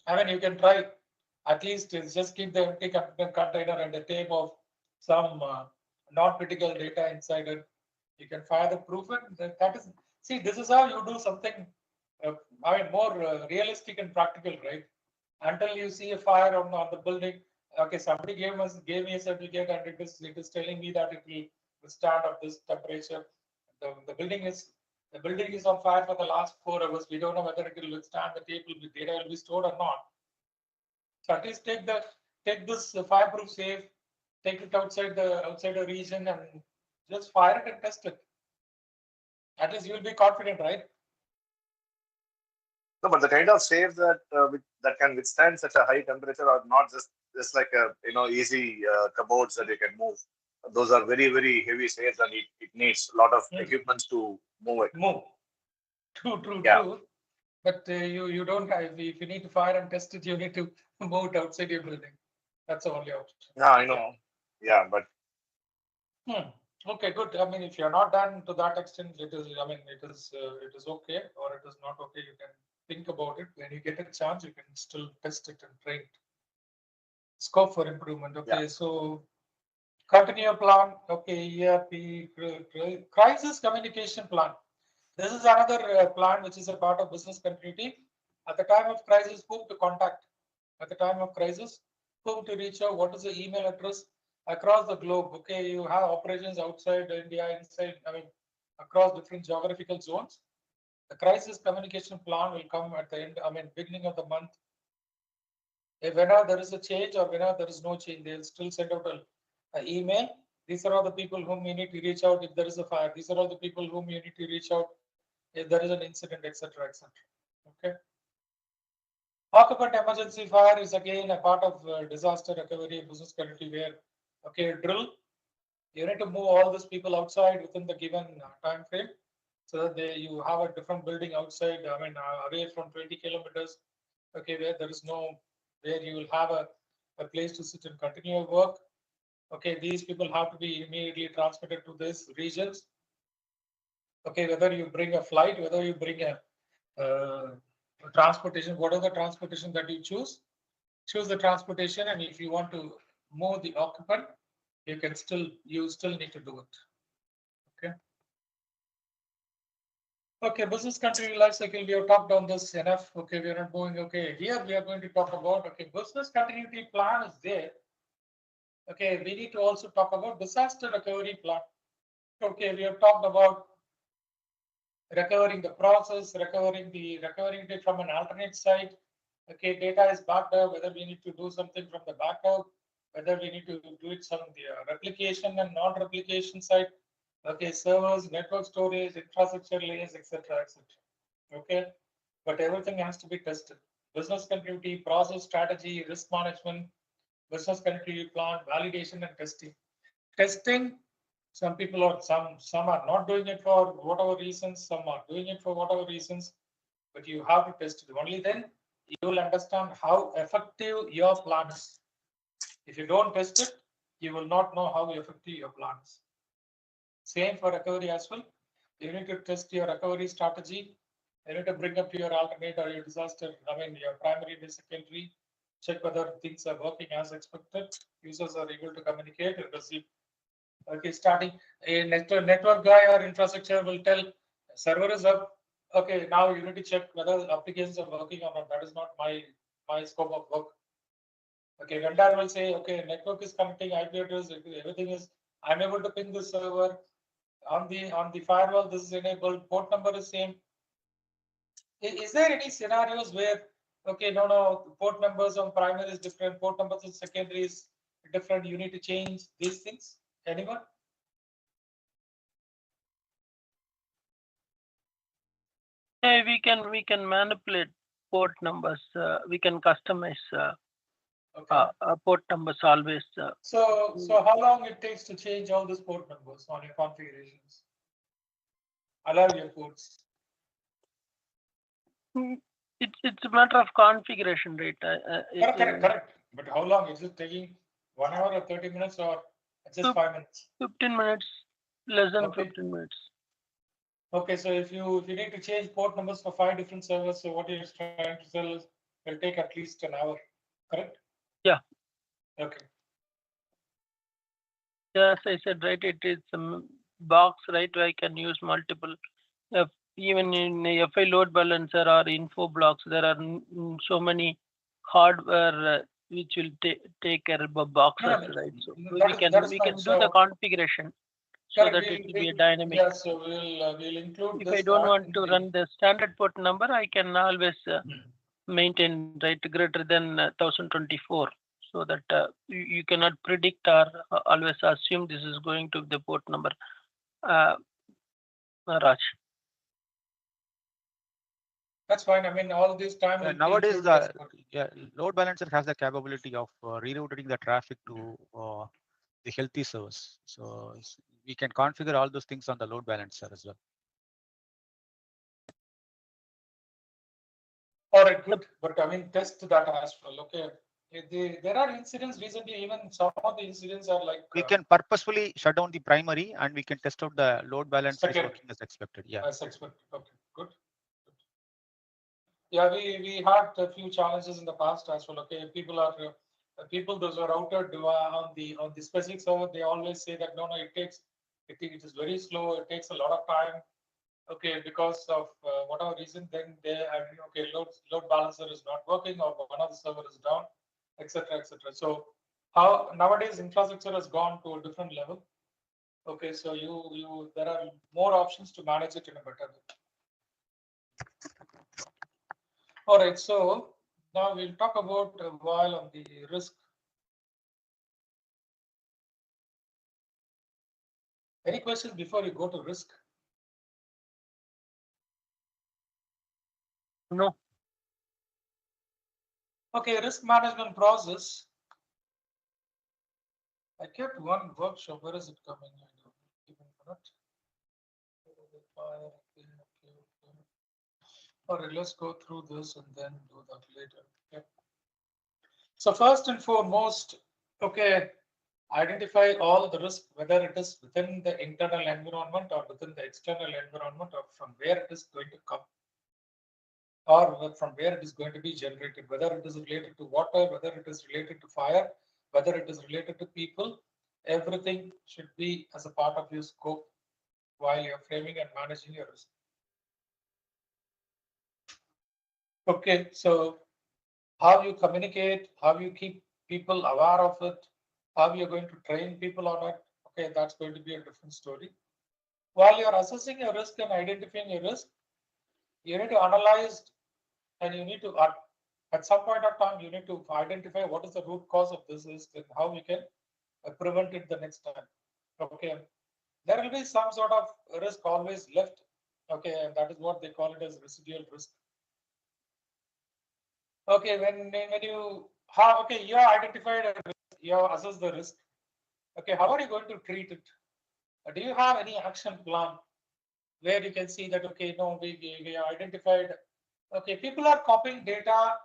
I mean, you can try. at least just keep the empty container and a tape of some non-critical data inside it. You can fire the proof it. That is, see, this is how you do something, I mean, more realistic and practical, right? Until you see a fire on the building. Okay, somebody gave me a certificate and it is telling me that it will withstand of this temperature. The building is on fire for the last 4 hours. We don't know whether it will withstand. The data will be stored or not. So at least take this fireproof safe, take it outside the region and just fire it and test it. At least you will be confident, right? No, but the kind of safes that that can withstand such a high temperature are not just like a easy cupboards that you can move. Those are very heavy safes, and it needs a lot of equipments to move it. Move. True. But you don't have, if you need to fire and test it, you need to move it outside your building. That's the only option. No, I know. Yeah, but okay, good. I mean, if you're not done to that extent, it is. I mean, it is okay, or it is not okay. You can think about it. When you get a chance, you can still test it and train it. Scope for improvement. Okay, Yeah. so continue plan. Okay, ERP crisis communication plan. This is another plan which is a part of business continuity. At the time of crisis, whom to contact? At the time of crisis, whom to reach out? What is the email address across the globe? Okay, you have operations outside India, inside, I mean, across different geographical zones. The crisis communication plan will come at the end, I mean, beginning of the month. If whenever there is a change or whenever there is no change, they'll still send out an email. These are all the people whom you need to reach out if there is a fire. These are all the people whom you need to reach out if there is an incident, etc., etc. Okay. Occupant emergency fire is again a part of disaster recovery business continuity where, okay, drill. You need to move all these people outside within the given time frame, so that you have a different building outside. I mean, away from 20 kilometers. Okay, where there is no, where you will have a place to sit and continue your work. Okay, these people have to be immediately transmitted to these regions. Okay, whether you bring a flight, whether you bring a transportation, whatever the transportation that you choose the transportation, and if you want to move the occupant, you still need to do it. Okay. Okay, business continuity life cycle. We have talked on this enough. Okay, we are not going. Okay, here we are going to talk about, okay, business continuity plan is there. Okay, we need to also talk about disaster recovery plan. Okay, we have talked about recovering the process, recovering it from an alternate site. Okay, data is backed up, whether we need to do something from the backup, whether we need to do it some the replication and non-replication side. Okay, servers, network storage, infrastructure layers, etc., etc. Okay, but everything has to be tested. Business continuity, process strategy, risk management, business continuity plan, validation and testing. Testing, some people are some are not doing it for whatever reasons, some are doing it for whatever reasons, but you have to test it. Only then you will understand how effective your plan is. If you don't test it, you will not know how effective your plan is. Same for recovery as well. You need to test your recovery strategy. You need to bring up to your alternate or your disaster, I mean, your primary and secondary, check whether things are working as expected. Users are able to communicate and receive. Okay, starting a network guy or infrastructure will tell server is up. Okay, now you need to check whether applications are working or not. That is not my scope of work. Okay, vendor will say, okay, network is connecting, IP address, everything is. I'm able to ping the server on the firewall. This is enabled. Port number is same. Is there any scenarios where, okay, no, port numbers on primary is different, port numbers on secondary is different, you need to change these things? Anyone? Yeah, we can manipulate port numbers. We can customize Okay. port numbers always. So how long it takes to change all these port numbers on your configurations? Allow your ports. It's a matter of configuration, right? Correct. But how long is it taking? 1 hour or 30 minutes or just 5 minutes? 15 minutes, less than Okay. 15 minutes. Okay, so if you need to change port numbers for 5 different servers, so what you're trying to tell is will take at least an hour, correct? Yeah. Okay. As I said, right, it is a box, right? I can use multiple. Even in a FI load balancer or info blocks, there are so many hardware which will take care of boxes, right? So we can that is do fine. the So, configuration so correct, that it will be a dynamic. yeah, so we'll include If this I don't part want in to the- run the standard port number, I can always maintain, right, greater than 1024, so that you cannot predict or always assume this is going to the port number. Raj. That's fine. I mean, all this time. will be Nowadays, included as part. load balancer has the capability of rerouting the traffic to the healthy servers. So we can configure all those things on the load balancer as well. All right, good. But I mean, test that as well. Okay. There are incidents recently, even some of the incidents are like. We can purposefully shut down the primary and we can test out the load balancer is working as expected. Yeah. As expected. Okay, good. Yeah, we had a few challenges in the past as well. Okay, people those are routed on the specific server. They always say that no, it is very slow. It takes a lot of time. Okay, because of whatever reason, then they are okay. Load balancer is not working, or one of the server is down, etc., etc. So how nowadays infrastructure has gone to a different level. Okay, so there are more options to manage it in a better way. All right, so now we'll talk about a while on the risk. Any questions before you go to risk? No. Okay, risk management process. I kept one workshop. Where is it coming? I don't give me a minute. All right, let's go through this and then do that later. Okay. So first and foremost, okay, identify all the risk, whether it is within the internal environment or within the external environment, or from where it is going to come, or from where it is going to be generated, whether it is related to water, whether it is related to fire, whether it is related to people. Everything should be as a part of your scope while you're framing and managing your risk. Okay, so how you communicate, how you keep people aware of it, how you're going to train people on it. Okay, that's going to be a different story. While you're assessing your risk and identifying your risk, you need to analyze, and you need to, at some point of time, you need to identify what is the root cause of this risk and how we can prevent it the next time. Okay, there will be some sort of risk always left. Okay, and that is what they call it as residual risk. Okay, when you have, okay, you have identified a risk, you have assessed the risk. Okay, how are you going to treat it? Do you have any action plan where you can see that, okay, no, we identified, okay, people are copying data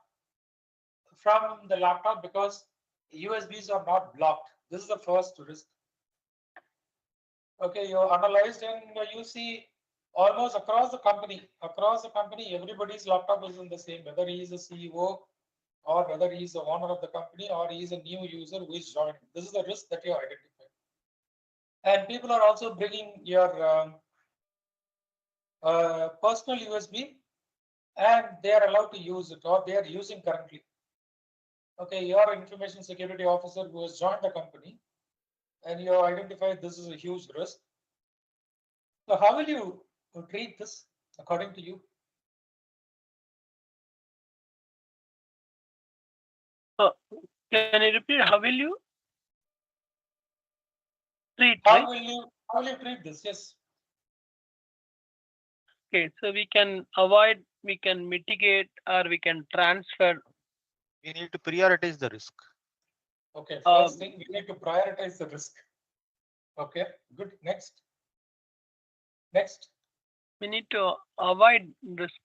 from the laptop because USBs are not blocked. This is the first risk. Okay, you analyzed and you see almost across the company, everybody's laptop is in the same, whether he is a CEO or whether he is the owner of the company or he is a new user who is joining. This is the risk that you identify. And people are also bringing your personal USB, and they are allowed to use it, or they are using currently. Okay, your information security officer who has joined the company, and you identify this is a huge risk. So how will you treat this according to you? Can you repeat? How will you treat? How Right? will you treat this? Yes. Okay, so we can avoid, we can mitigate, or we can transfer. We need to prioritize the risk. Okay, first thing, we need to prioritize the risk. Okay, good. Next. We need to avoid risk.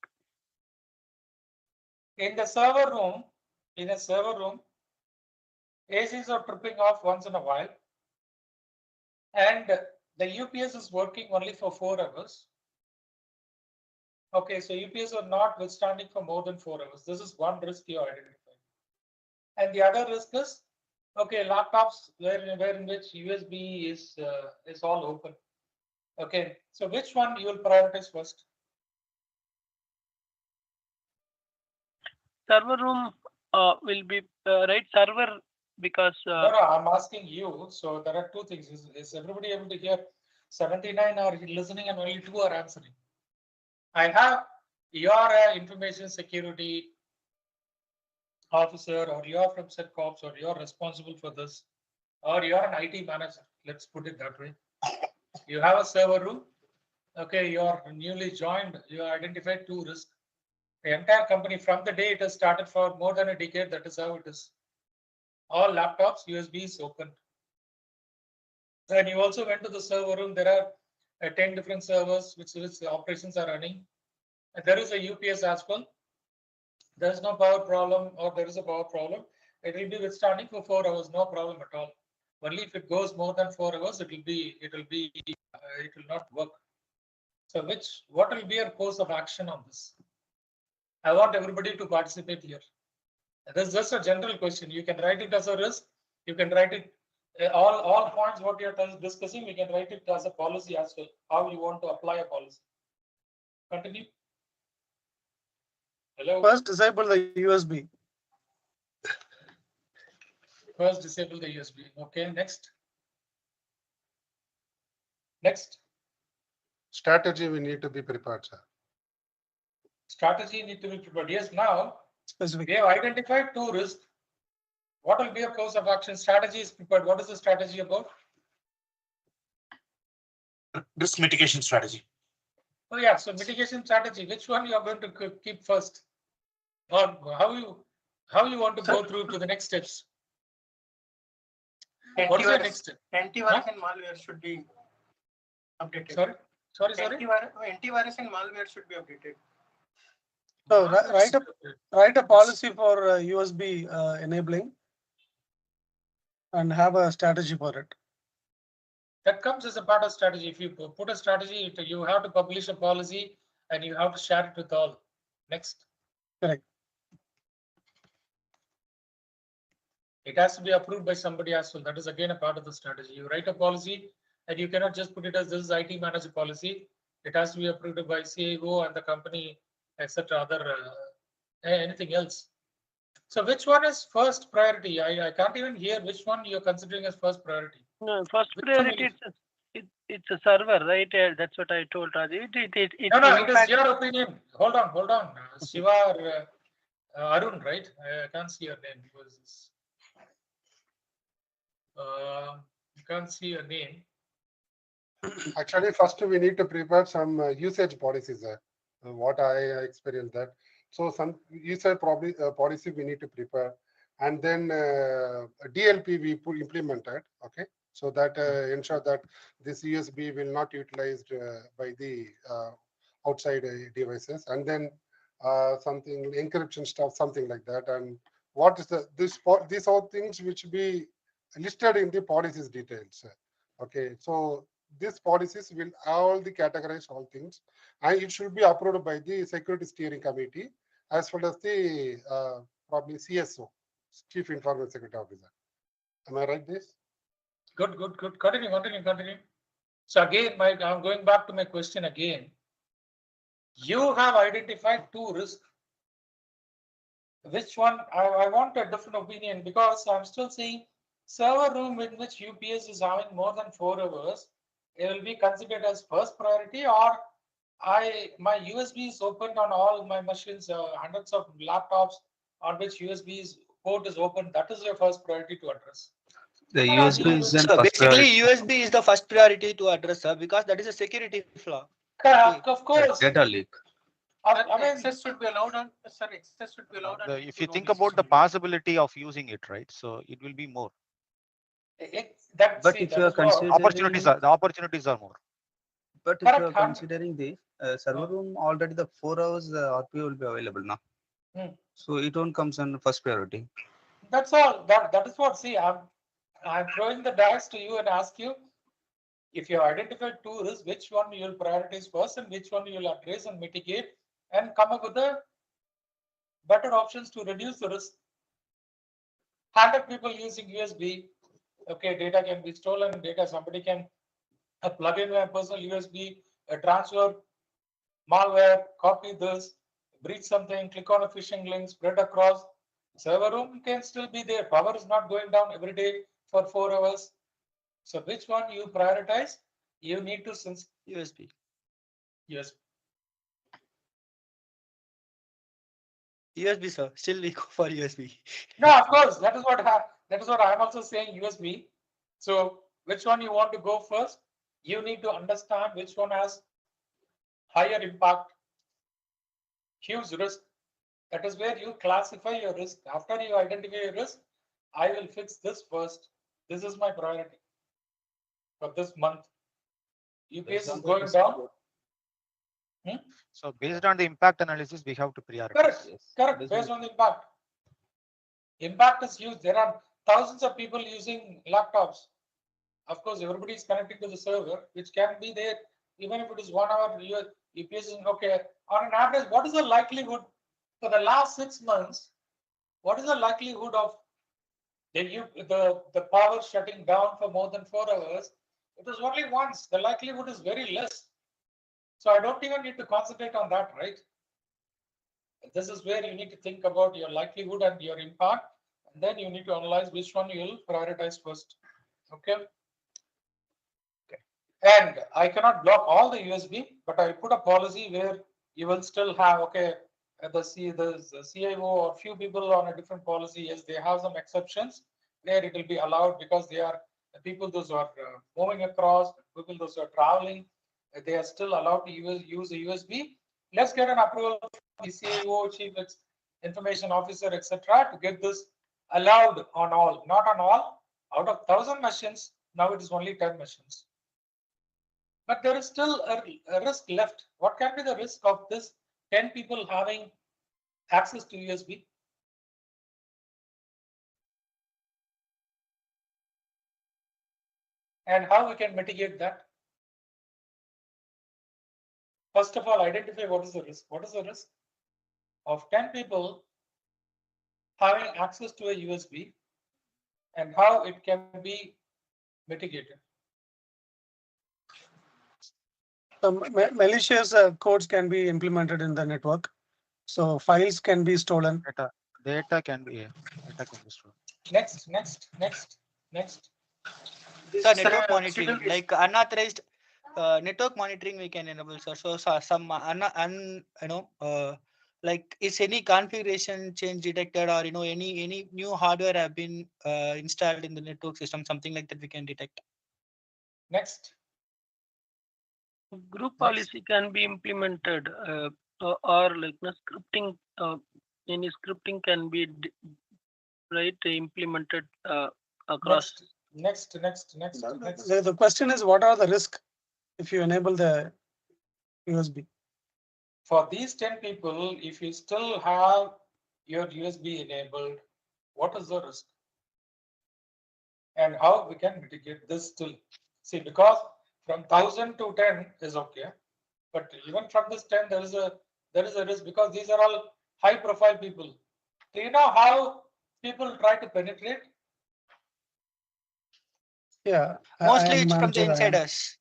In a server room, ACs are tripping off once in a while, and the UPS is working only for 4 hours. Okay, so UPS are not withstanding for more than 4 hours. This is one risk you identify. And the other risk is, okay, laptops where in which USB is all open. Okay, so which one you will prioritize first? Server room will be right server because No, I'm asking you. So there are two things. Is everybody able to hear? 79 are listening and only 2 are answering. I have your information security officer, or you're from SecOps, or you're responsible for this, or you're an IT manager. Let's put it that way. You have a server room. Okay, you're newly joined. You identified 2 risks. The entire company, from the day it has started for more than a decade, that is how it is. All laptops, USBs open. And you also went to the server room. There are 10 different servers which operations are running. And there is a UPS as well. There is no power problem, or there is a power problem. It will be withstanding for 4 hours, no problem at all. Only if it goes more than 4 hours, it will not work. So what will be your course of action on this? I want everybody to participate here. This is just a general question. You can write it as a risk. You can write it all points what you're discussing. We can write it as a policy as well. How you want to apply a policy. Continue. Hello. First, disable the USB. First, disable the USB. Okay. Next. Next. Strategy we need to be prepared, sir. Strategy need to be prepared. Yes. Now Specific. we have identified 2 risks. What will be a course of action? Strategy is prepared. What is the strategy about? Risk mitigation strategy. Oh yeah, so mitigation strategy. Which one you are going to keep first, or how you want to go through to the next steps? What is the next step? Antivirus and malware should be updated. Sorry. Antivirus and malware should be updated. So write a policy for USB enabling and have a strategy for it. That comes as a part of strategy. If you put a strategy, you have to publish a policy and you have to share it with all. Next. Correct. It has to be approved by somebody as well. That is again a part of the strategy. You write a policy and you cannot just put it as this is IT manager policy. It has to be approved by CIO and the company, etc. Other anything else. So which one is first priority? I can't even hear which one you're considering as first priority. no, first priority it's a server, right? That's what I told Raji. It No, it is your opinion. Hold on. Shiva or Arun, right? I can't see your name. You can't see your name. Actually, first we need to prepare some usage policies, sir. What I experienced that. So some usage policy we need to prepare, and then DLP we implemented. Okay, so that ensure that this USB will not utilized by the outside devices, and then something encryption stuff, something like that. And what is these all things which be listed in the policies details. Okay, so these policies will all the categorize all things, and it should be approved by the security steering committee as well as the probably CSO, Chief Information Security Officer. Am I right? This good. Continue. So again, I'm going back to my question again. You have identified 2 risks. Which one? I want a different opinion, because I'm still saying server room in which UPS is having more than 4 hours, it will be considered as first priority, or my USB is opened on all my machines, hundreds of laptops on which USB's port is open. That is your first priority to address. The USB is So first priority. basically, USB is the first priority to address, sir, because that is a security flaw. Of course. Data leak. I mean, Access should be allowed on, sir. Access should be allowed. If you think about the possibility of using it, right? So it will be more. But if you are considering The opportunities are more. But if you are considering the server room, already the 4 hours RP will be available now. So it won't comes on first priority. That's all. That is what. See, I'm throwing the dice to you and ask you, if you identified 2 risks, which one you will prioritize first and which one you will address and mitigate and come up with the better options to reduce the risk. 100 people using USB. Okay, data can be stolen. Data somebody can plug in a personal USB, transfer malware, copy this, breach something, click on a phishing link, spread across. Server room can still be there. Power is not going down every day for 4 hours. So which one you prioritize? You need to sense USB. USB. USB, sir. Still we go for USB. No, of course, that is what I'm also saying, USB. So which one you want to go first? You need to understand which one has higher impact, huge risk. That is where you classify your risk. After you identify your risk, I will fix this first. This is my priority for this month. UPS is going down. So based on the impact analysis, we have to prioritize. Correct, correct. Based on the impact. Impact is huge. There are thousands of people using laptops. Of course, everybody is connecting to the server, which can be there even if it is 1 hour. UPS is okay. On an average, what is the likelihood for the last 6 months? What is the likelihood of the power shutting down for more than 4 hours? It was only once. The likelihood is very less. So I don't even need to concentrate on that, right? This is where you need to think about your likelihood and your impact, and then you need to analyze which one you will prioritize first. Okay. And I cannot block all the USB, but I put a policy where you will still have, okay, the CIO or few people on a different policy. Yes, they have some exceptions where it will be allowed because they are the people those who are moving across, people those who are traveling, they are still allowed to use a USB. Let's get an approval from the CIO, Chief Information Officer, etc., to get this allowed on all, not on all. Out of 1,000 machines, now it is only 10 machines. But there is still a risk left. What can be the risk of this 10 people having access to USB? And how we can mitigate that? First of all, identify what is the risk. What is the risk of 10 people having access to a USB and how it can be mitigated? Malicious codes can be implemented in the network. So files can be stolen. Data can be stolen. Next. So network monitoring, like unauthorized network monitoring, we can enable, sir. So some like is any configuration change detected, or any new hardware have been installed in the network system, something like that we can detect. Next. Group policy can be implemented, or like scripting. Any scripting can be implemented across. Next. The question is, what are the risks if you enable the USB? For these 10 people, if you still have your USB enabled, what is the risk? And how we can mitigate this still? See, because from 1,000 to 10 is okay, but even from this 10, there is a risk because these are all high profile people. Do you know how people try to penetrate? Yeah, mostly it's from the insiders.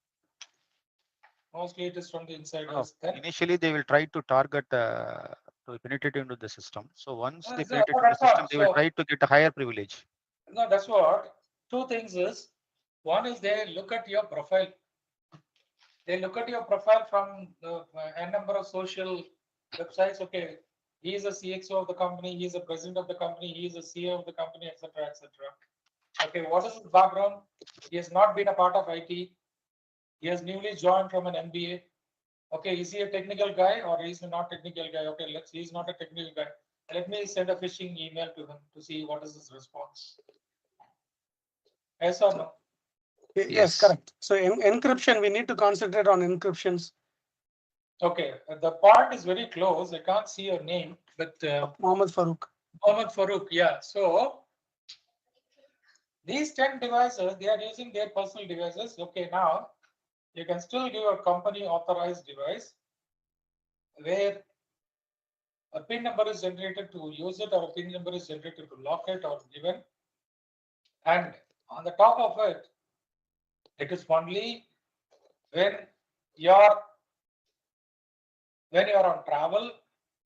Mostly it is from the insiders. Initially, they will try to target to penetrate into the system. So once they No, penetrate into the system, they will try to get a higher privilege. No, that's what. Two things is, one is they look at your profile. They look at your profile from the n number of social websites. Okay, he is a CXO of the company, he is a president of the company, he is a CEO of the company, etc., etc. Okay, what is his background? He has not been a part of IT. He has newly joined from an MBA. Okay, is he a technical guy or is he not technical guy? Okay, he's not a technical guy. Let me send a phishing email to him to see what is his response. Yes or no? Yes, correct. So encryption, we need to concentrate on encryptions. Okay, the part is very close. I can't see your name, but Mohammed Farouk. Mohammed Farouk, yeah. So these 10 devices, they are using their personal devices. Okay, now you can still give a company authorized device where a PIN number is generated to use it or a PIN number is generated to lock it or given. And on the top of it, it is only when you're on travel,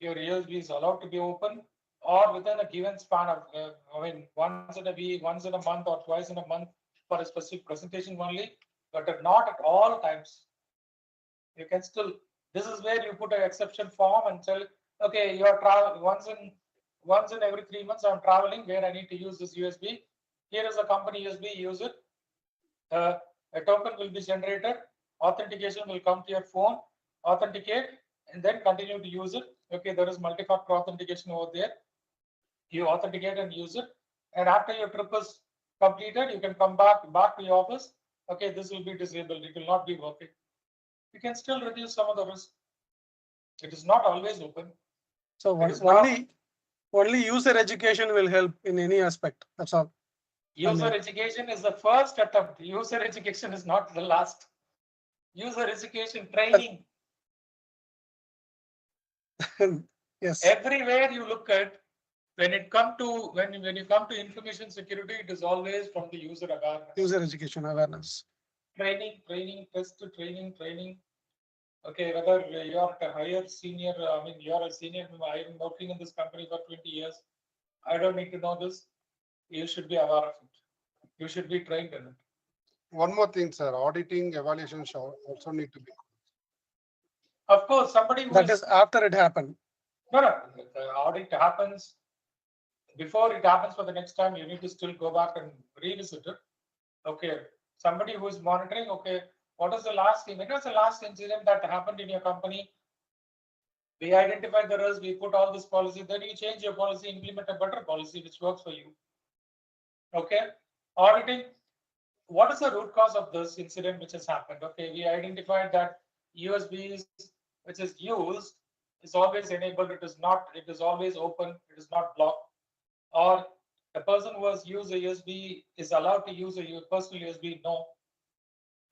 your USB is allowed to be open, or within a given span of, once in a week, once in a month, or twice in a month for a specific presentation only, but not at all times. You can still, this is where you put an exception form and tell, okay, you are travel once in every 3 months, I'm traveling where I need to use this USB. Here is a company USB, use it. A token will be generated, authentication will come to your phone, authenticate, and then continue to use it. Okay, there is multi-factor authentication over there. You authenticate and use it. And after your trip is completed, you can come back to your office. Okay, this will be disabled. It will not be working. You can still reduce some of the risk. It is not always open. So It is not- only user education will help in any aspect. That's all. User education is the first attempt. User education is not the last. User education training. Yes. Everywhere you look at, when you come to information security, it is always from the user awareness. User education awareness. Training, test, training. Okay, whether you're a higher senior, you're a senior, I'm working in this company for 20 years. I don't need to know this. You should be aware of it. You should be trained in it. One more thing, sir, auditing evaluation shall also need to be. Of course, somebody who That is after it happened. No, the audit happens. Before it happens for the next time, you need to still go back and revisit it. Okay, somebody who is monitoring, okay, what is the last thing? What was the last incident that happened in your company? We identified the risk, we put all this policy, then you change your policy, implement a better policy which works for you. Okay, auditing, what is the root cause of this incident which has happened? Okay, we identified that USBs which is used is always enabled, it is always open, it is not blocked. Or a person who has used a USB is allowed to use a personal USB? No.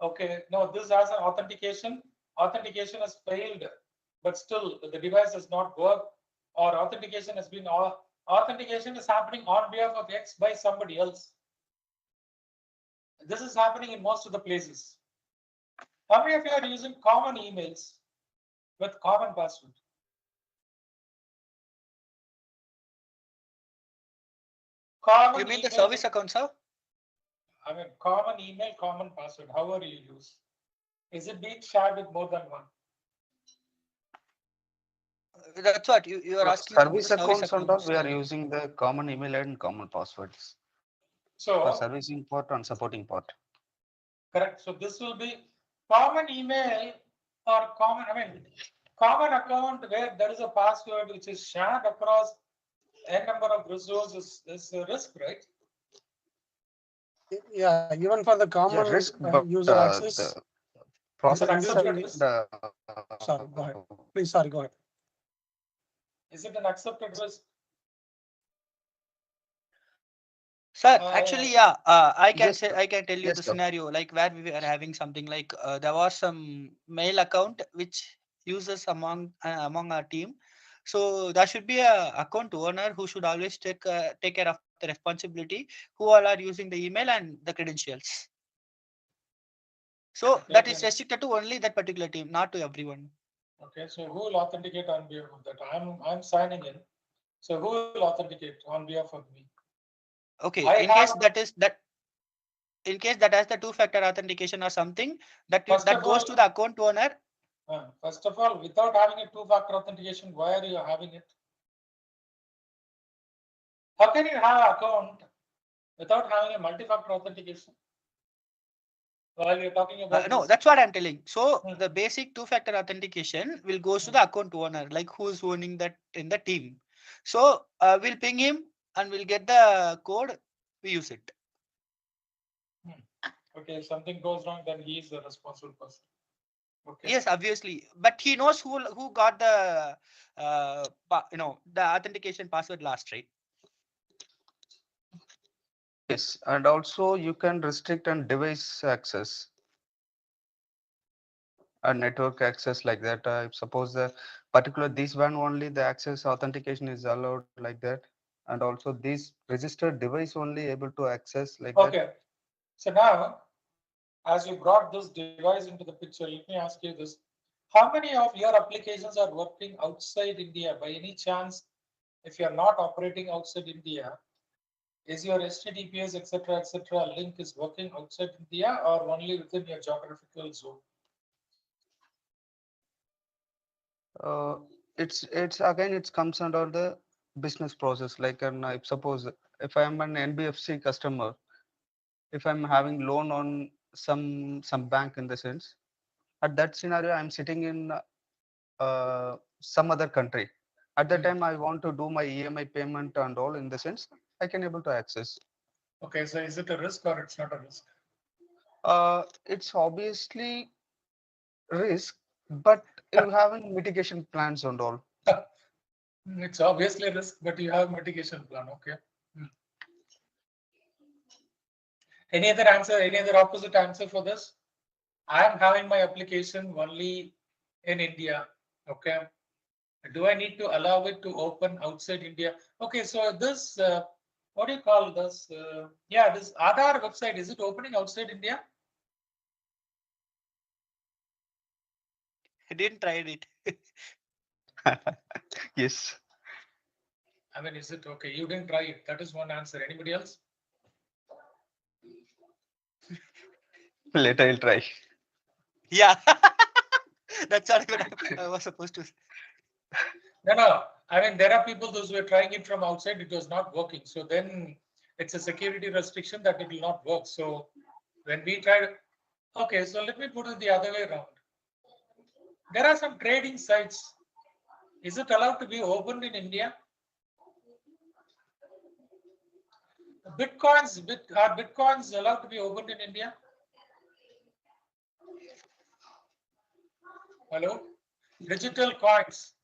Okay, no, this has an authentication. Authentication has failed, but still the device does not work, or authentication is happening on behalf of X by somebody else. This is happening in most of the places. How many of you are using common emails with common password? You mean the service account, sir? Common email, common password, however you use. Is it being shared with more than one? That's what you are asking. Service accounts and all, we are using the common email and common passwords So for servicing part and supporting part. Correct. So this will be common email or common account where there is a password which is shared across n number of resources. This is a risk, right? Yeah, even for the common risk, user access. The process Sorry, go ahead. Please, sorry, go ahead. Is it an accepted risk? Sir, actually, yeah, I can yes, say, I can tell you yes, the sir. scenario, like where we were having something like there was some mail account which uses among our team. So there should be a account owner who should always take care of the responsibility, who all are using the email and the credentials. So that is restricted to only that particular team, not to everyone. Okay, so who will authenticate on behalf of that? I'm signing in. So who will authenticate on behalf of me? Okay, in case that has the two-factor authentication or something, that goes to the account owner. First of all, without having a two-factor authentication, why are you having it? How can you have an account without having a multi-factor authentication? While you're talking about no, that's what I'm telling. So the basic two-factor authentication will goes to the account owner, like who's owning that in the team. So we'll ping him and we'll get the code. We use it. Okay, if something goes wrong, then he is the responsible person. Okay. Yes, obviously, but he knows who got the the authentication password last, right? Yes, and also you can restrict on device access and network access like that. Suppose the particular this one only the access authentication is allowed like that, and also these registered device only able to access like that. Okay. So now, as you brought this device into the picture, let me ask you this. How many of your applications are working outside India? By any chance, if you're not operating outside India, is your HTTPS, etc., link is working outside India or only within your geographical zone? It's again it comes under the business process. Like if suppose if I am an NBFC customer, if I'm having loan on some bank in the sense, at that scenario I'm sitting in some other country. At that time I want to do my EMI payment and all in the sense I can able to access. Okay, so is it a risk or it's not a risk? It's obviously risk, but you having mitigation plans and all. It's obviously a risk, but you have mitigation plan. Okay. Any other answer? Any other opposite answer for this? I am having my application only in India. Okay. Do I need to allow it to open outside India? Okay. So this, what do you call this? Yeah, this Aadhaar website, is it opening outside India? I didn't try it. Yes. I mean, is it okay? You didn't try it. That is one answer. Anybody else? Later I'll try. Yeah. That's not even I was supposed to. No. I mean, there are people those who are trying it from outside. It was not working. So then it's a security restriction that it will not work. So when we tried, okay, so let me put it the other way around. There are some trading sites. Is it allowed to be opened in India? Are Bitcoins allowed to be opened in India? Hello? Digital coins.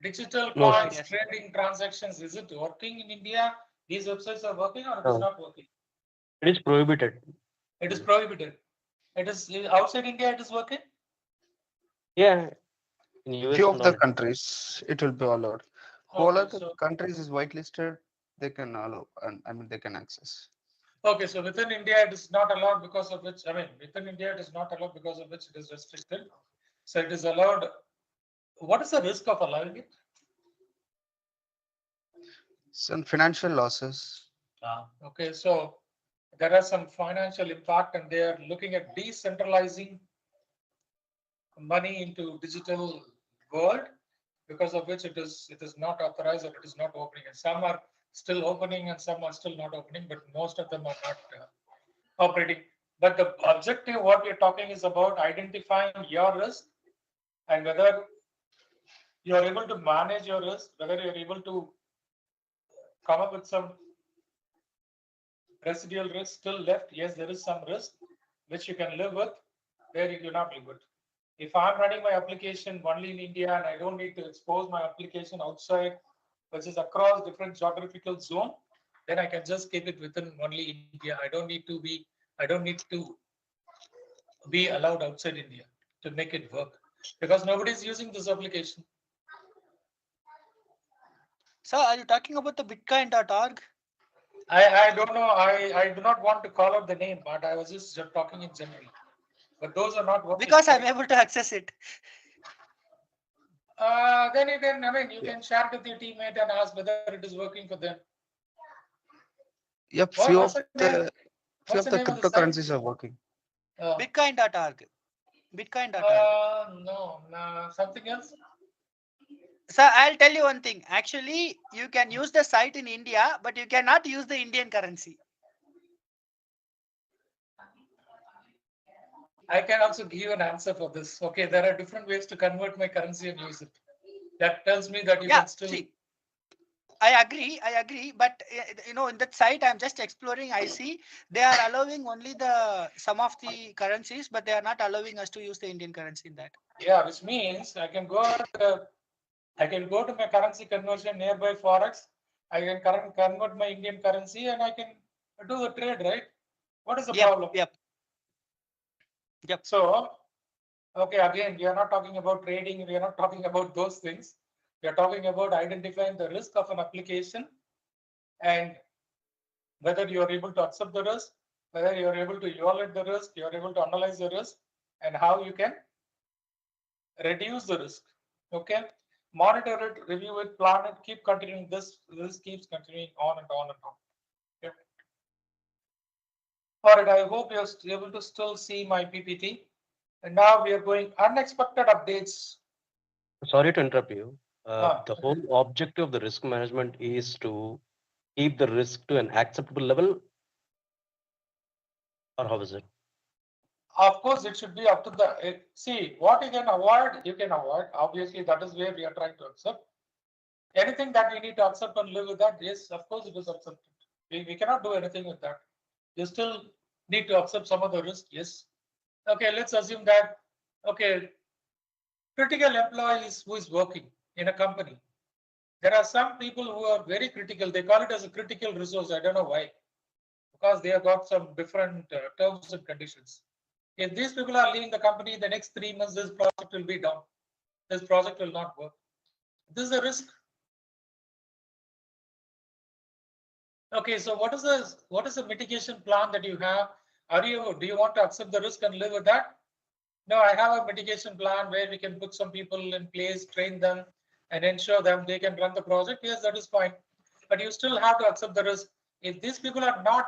Digital No, coins, Yes. trading transactions, is it working in India? These websites are working or it is No. not working? It is prohibited. It is prohibited. It is outside India, it is working? Yeah, in US few and of the all. countries it will be allowed. Whole Okay, other so countries is whitelisted, they can allow, and I mean they can access. okay, so within India it is not allowed because of which, I mean, within India it is not allowed because of which it is restricted. So it is allowed. What is the risk of allowing it? Some financial losses. Okay, so there are some financial impact and they are looking at decentralizing money into digital world, because of which it is not authorized or it is not opening. And some are still opening and some are still not opening, but most of them are not operating. But the objective, what we're talking is about identifying your risk and whether you are able to manage your risk, whether you're able to come up with some residual risk still left. Yes, there is some risk which you can live with, where you cannot live with. If I'm running my application only in India and I don't need to expose my application outside, which is across different geographical zone, then I can just keep it within only India. I don't need to be allowed outside India to make it work, because nobody is using this application. So are you talking about the bitcoin.org? I don't know. I do not want to call out the name, but I was just talking in general. But those are not working. Because I'm able to access it. Then you can, I mean, you can share it with your teammate and ask whether it is working for them. Yep, What's the name? few What's of the the name of the site? cryptocurrencies are working. Bitcoin.org. Bitcoin.org. No, something else. So I'll tell you one thing. Actually, you can use the site in India, but you cannot use the Indian currency. I can also give you an answer for this. Okay, there are different ways to convert my currency and use it. That tells me that you can still. See, I agree. But in that site, I'm just exploring. I see they are allowing only some of the currencies, but they are not allowing us to use the Indian currency in that. Yeah, which means I can go to my currency conversion nearby Forex. I can convert my Indian currency and I can do the trade, right? What is the problem? Yep. So, okay, again, we are not talking about trading. We are not talking about those things. We are talking about identifying the risk of an application and whether you are able to accept the risk, whether you are able to evaluate the risk, you are able to analyze the risk, and how you can reduce the risk. Okay, monitor it, review it, plan it, keep continuing this. This keeps continuing on and on and on. Okay. All right, I hope you're able to still see my PPT. And now we are going unexpected updates. Sorry to interrupt you. Ah. The whole objective of the risk management is to keep the risk to an acceptable level, or how is it? Of course, it should be up to the, see, what you can avoid, you can avoid. Obviously, that is where we are trying to accept. Anything that we need to accept and live with that, yes, of course it is accepted. We cannot do anything with that. You still need to accept some of the risk, yes. Okay, let's assume that, okay, critical employees who is working in a company. There are some people who are very critical. They call it as a critical resource. I don't know why, because they have got some different terms and conditions. If these people are leaving the company, the next 3 months, this project will be down. This project will not work. This is a risk. Okay, so what is the mitigation plan that you have? Do you want to accept the risk and live with that? No, I have a mitigation plan where we can put some people in place, train them, and ensure them they can run the project. Yes, that is fine. But you still have to accept the risk. If these people are not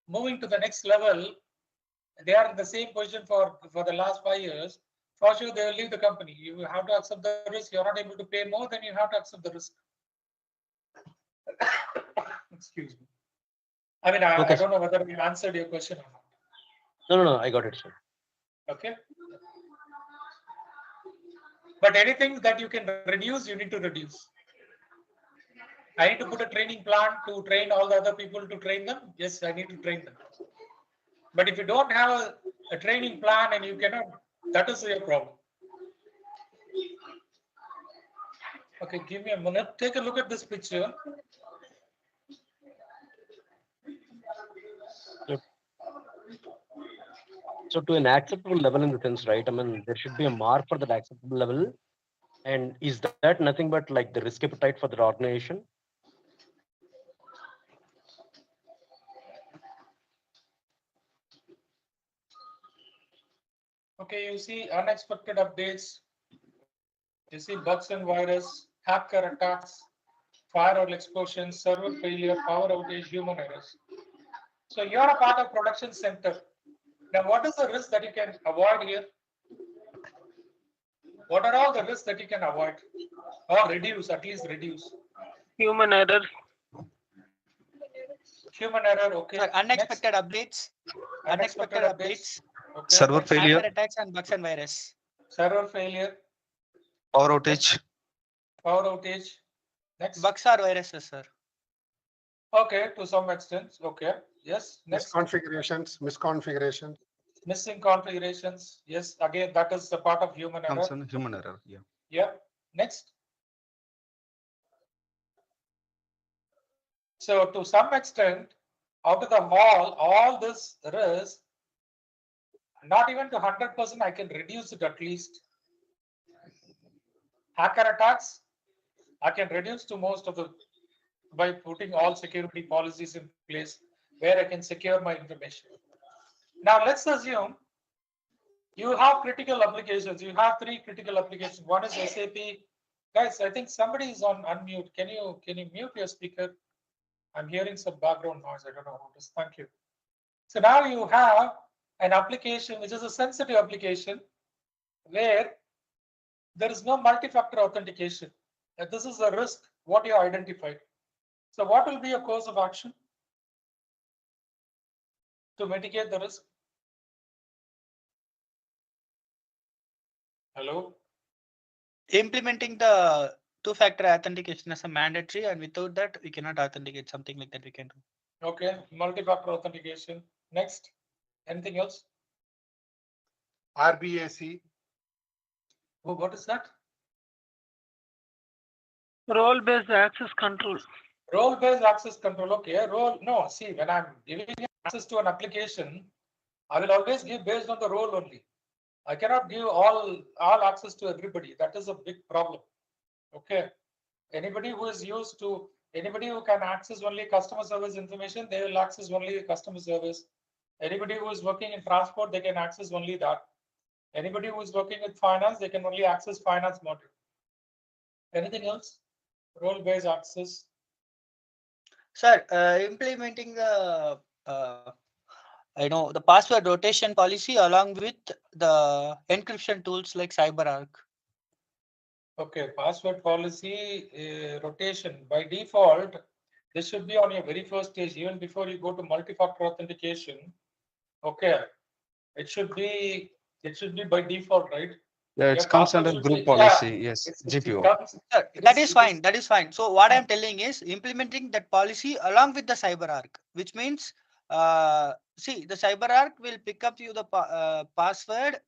moving to the next level, they are in the same position for the last 5 years, for sure they will leave the company. You have to accept the risk. You're not able to pay more, then you have to accept the risk. Excuse me. I mean, I don't know whether we answered your question or not. No, I got it, sir. Okay. But anything that you can reduce, you need to reduce. I need to put a training plan to train all the other people to train them. Yes, I need to train them. But if you don't have a training plan and you cannot, that is your problem. Okay, give me a minute. Take a look at this picture. So to an acceptable level in the sense, right? I mean, there should be a mark for that acceptable level. And is that nothing but like the risk appetite for the organization? Okay, you see unexpected updates. You see bugs and virus, hacker attacks, firewall explosions, server failure, power outage, human errors. So you're a part of production center. Now, what is the risk that you can avoid here? What are all the risks that you can avoid or reduce, at least reduce? Human error. Human error, okay. Sorry, unexpected updates. Unexpected updates. Okay. Server failure, Hacker attacks and bugs and virus. Server failure, power outage, power outage. Next. Bugs or viruses, sir. Okay, to some extent. Okay. Yes. Next. Misconfiguration. Missing configurations. Yes. Again, that is a part of human error. comes on human error. Yeah. Yeah. Next. So to some extent, out of the all this risk, not even to 100%, I can reduce it at least. Hacker attacks, I can reduce to most of the by putting all security policies in place where I can secure my information. Now let's assume you have critical applications. You have 3 critical applications. One is SAP. Guys, I think somebody is on unmute. Can you mute your speaker? I'm hearing some background noise. I don't know what it is. Thank you. So now you have an application which is a sensitive application where there is no multi-factor authentication. And this is a risk what you identified. So what will be your course of action to mitigate the risk? Hello? Implementing the 2-factor authentication as a mandatory, and without that, we cannot authenticate. Something like that we can do. Okay, multi-factor authentication. Next, anything else? RBAC. Oh, what is that? Role-based access control. Role-based access control. Okay, no, see, when I'm giving access to an application, I will always give based on the role only. I cannot give all access to everybody. That is a big problem. Okay. Anybody who can access only customer service information, they will access only customer service. Anybody who is working in transport, they can access only that. Anybody who is working with finance, they can only access finance module. Anything else? Role-based access. Sir, implementing the the password rotation policy along with the encryption tools like CyberArk. Okay, password policy rotation by default. This should be on your very first stage, even before you go to multi-factor authentication. Okay, it should be by default, right? Yeah, Your it comes password under should group be- policy. yeah, Yes, it GPO. comes- That is fine. That is fine. So what I'm telling is implementing that policy along with the CyberArk, which means see the CyberArk will pick up you the password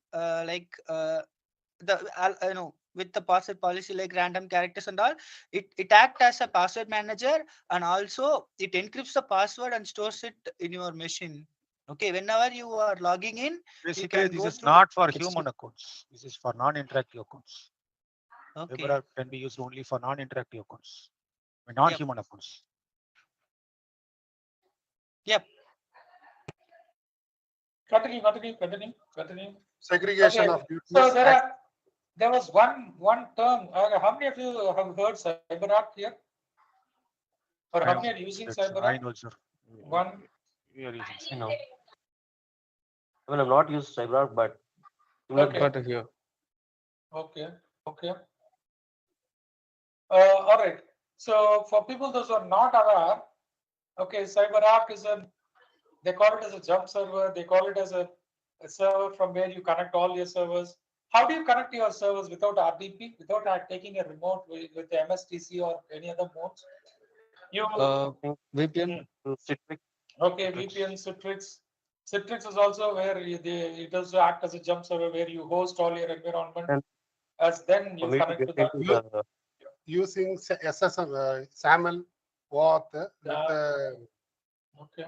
with the password policy like random characters and all. It acts as a password manager, and also it encrypts the password and stores it in your machine. Okay, whenever you are logging in, Basically, this go is through not for It's human accounts. This is for non-interactive accounts. okay. CyberArk can be used only for non-interactive accounts, non-human accounts. Yep. Continue. Segregation Okay, of duties. so there was one term. How many of you have heard CyberArk here? Or how many are using I CyberArk? know, sir. One. We are using. You know, I mean, I've not used CyberArk, but Okay. got to hear. Okay. All right. So for people those who are not aware, okay, CyberArk they call it as a jump server. They call it as a server from where you connect all your servers. How do you connect your servers without RDP, without taking a remote with the MSTC or any other modes? You VPN. Citrix. okay, VPN, Citrix. Citrix is also where it also act as a jump server where you host all your environment. And As then you for me to connect get to that. into the Using SSM, SAML, OAuth Okay.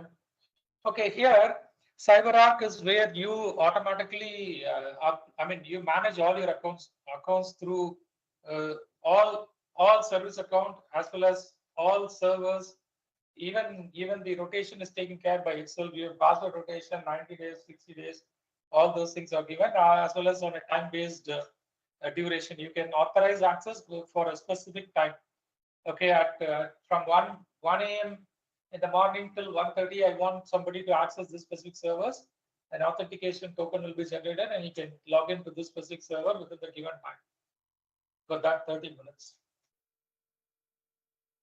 Okay, here CyberArk is where you automatically, you manage all your accounts through all service account as well as all servers. Even the rotation is taken care by itself. Your password rotation, 90 days, 60 days, all those things are given as well as on a time-based duration. You can authorize access for a specific time. Okay, at from 1 a.m. in the morning till 1:30, I want somebody to access this specific servers. An authentication token will be generated, and you can log into this specific server within the given time for that 30 minutes.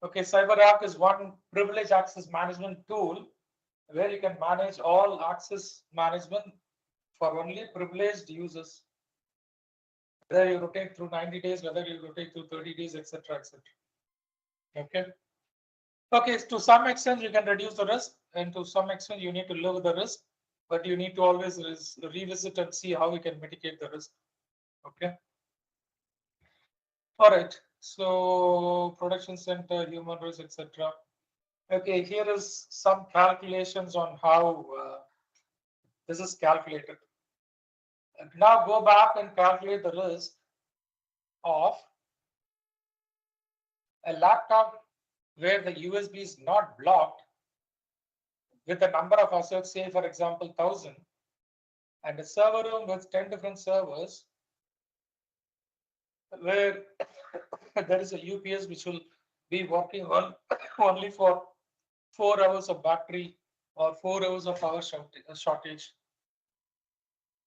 Okay, CyberArk is one privilege access management tool where you can manage all access management for only privileged users. Whether you rotate through 90 days, whether you rotate through 30 days, etc., etc. Okay. Okay, to some extent you can reduce the risk, and to some extent you need to live with the risk, but you need to always revisit and see how we can mitigate the risk. Okay. All right. So production center, human risk, etc. Okay, here is some calculations on how this is calculated. And now go back and calculate the risk of a laptop where the USB is not blocked with a number of assets, say for example 1,000, and a server room with 10 different servers where there is a UPS which will be working on only for 4 hours of battery or 4 hours of power shortage.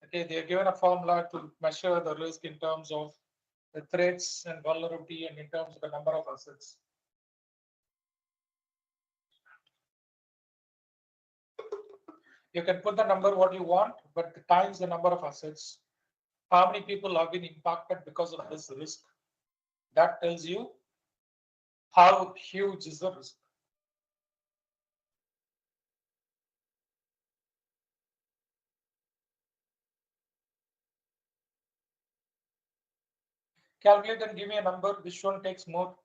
Okay, they are given a formula to measure the risk in terms of the threats and vulnerability and in terms of the number of assets. You can put the number what you want, but times the number of assets. How many people have been impacted because of this risk? That tells you how huge is the risk. Calculate and give me a number. Which one takes more?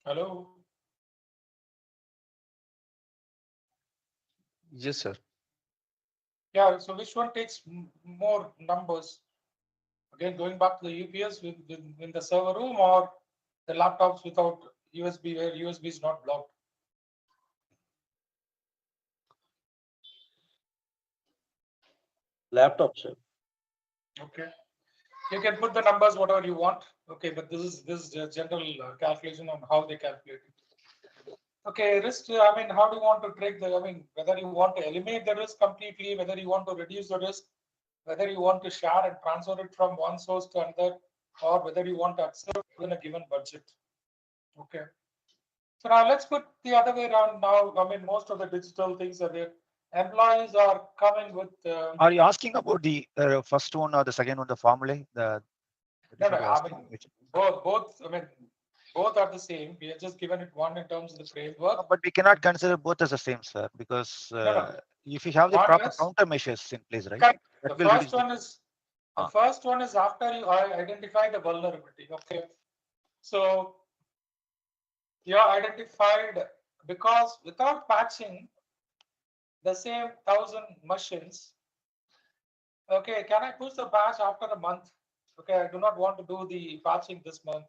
Hello. Yes, sir. Yeah, so which one takes more numbers? Again, going back to the UPS in the server room or the laptops without USB, where USB is not blocked? Laptop, sir. Okay. You can put the numbers whatever you want. Okay, but this is a general calculation on how they calculate it. Okay, risk. I mean, how do you want to take the? I mean, whether you want to eliminate the risk completely, whether you want to reduce the risk, whether you want to share and transfer it from one source to another, or whether you want to accept within a given budget. Okay. So now let's put the other way around. Now, I mean, most of the digital things are there. Employees are coming with. Are you asking about the first one or the second one, the formulae? No, I mean, both. I mean, both are the same. We are just given it one in terms of the framework. But we cannot consider both as the same, sir, because if you have the proper countermeasures in place, right? Correct. The first one is after you identify the vulnerability. Okay, so you are identified because without patching the same 1,000 machines. Okay, can I push the patch after a month? Okay, I do not want to do the patching this month.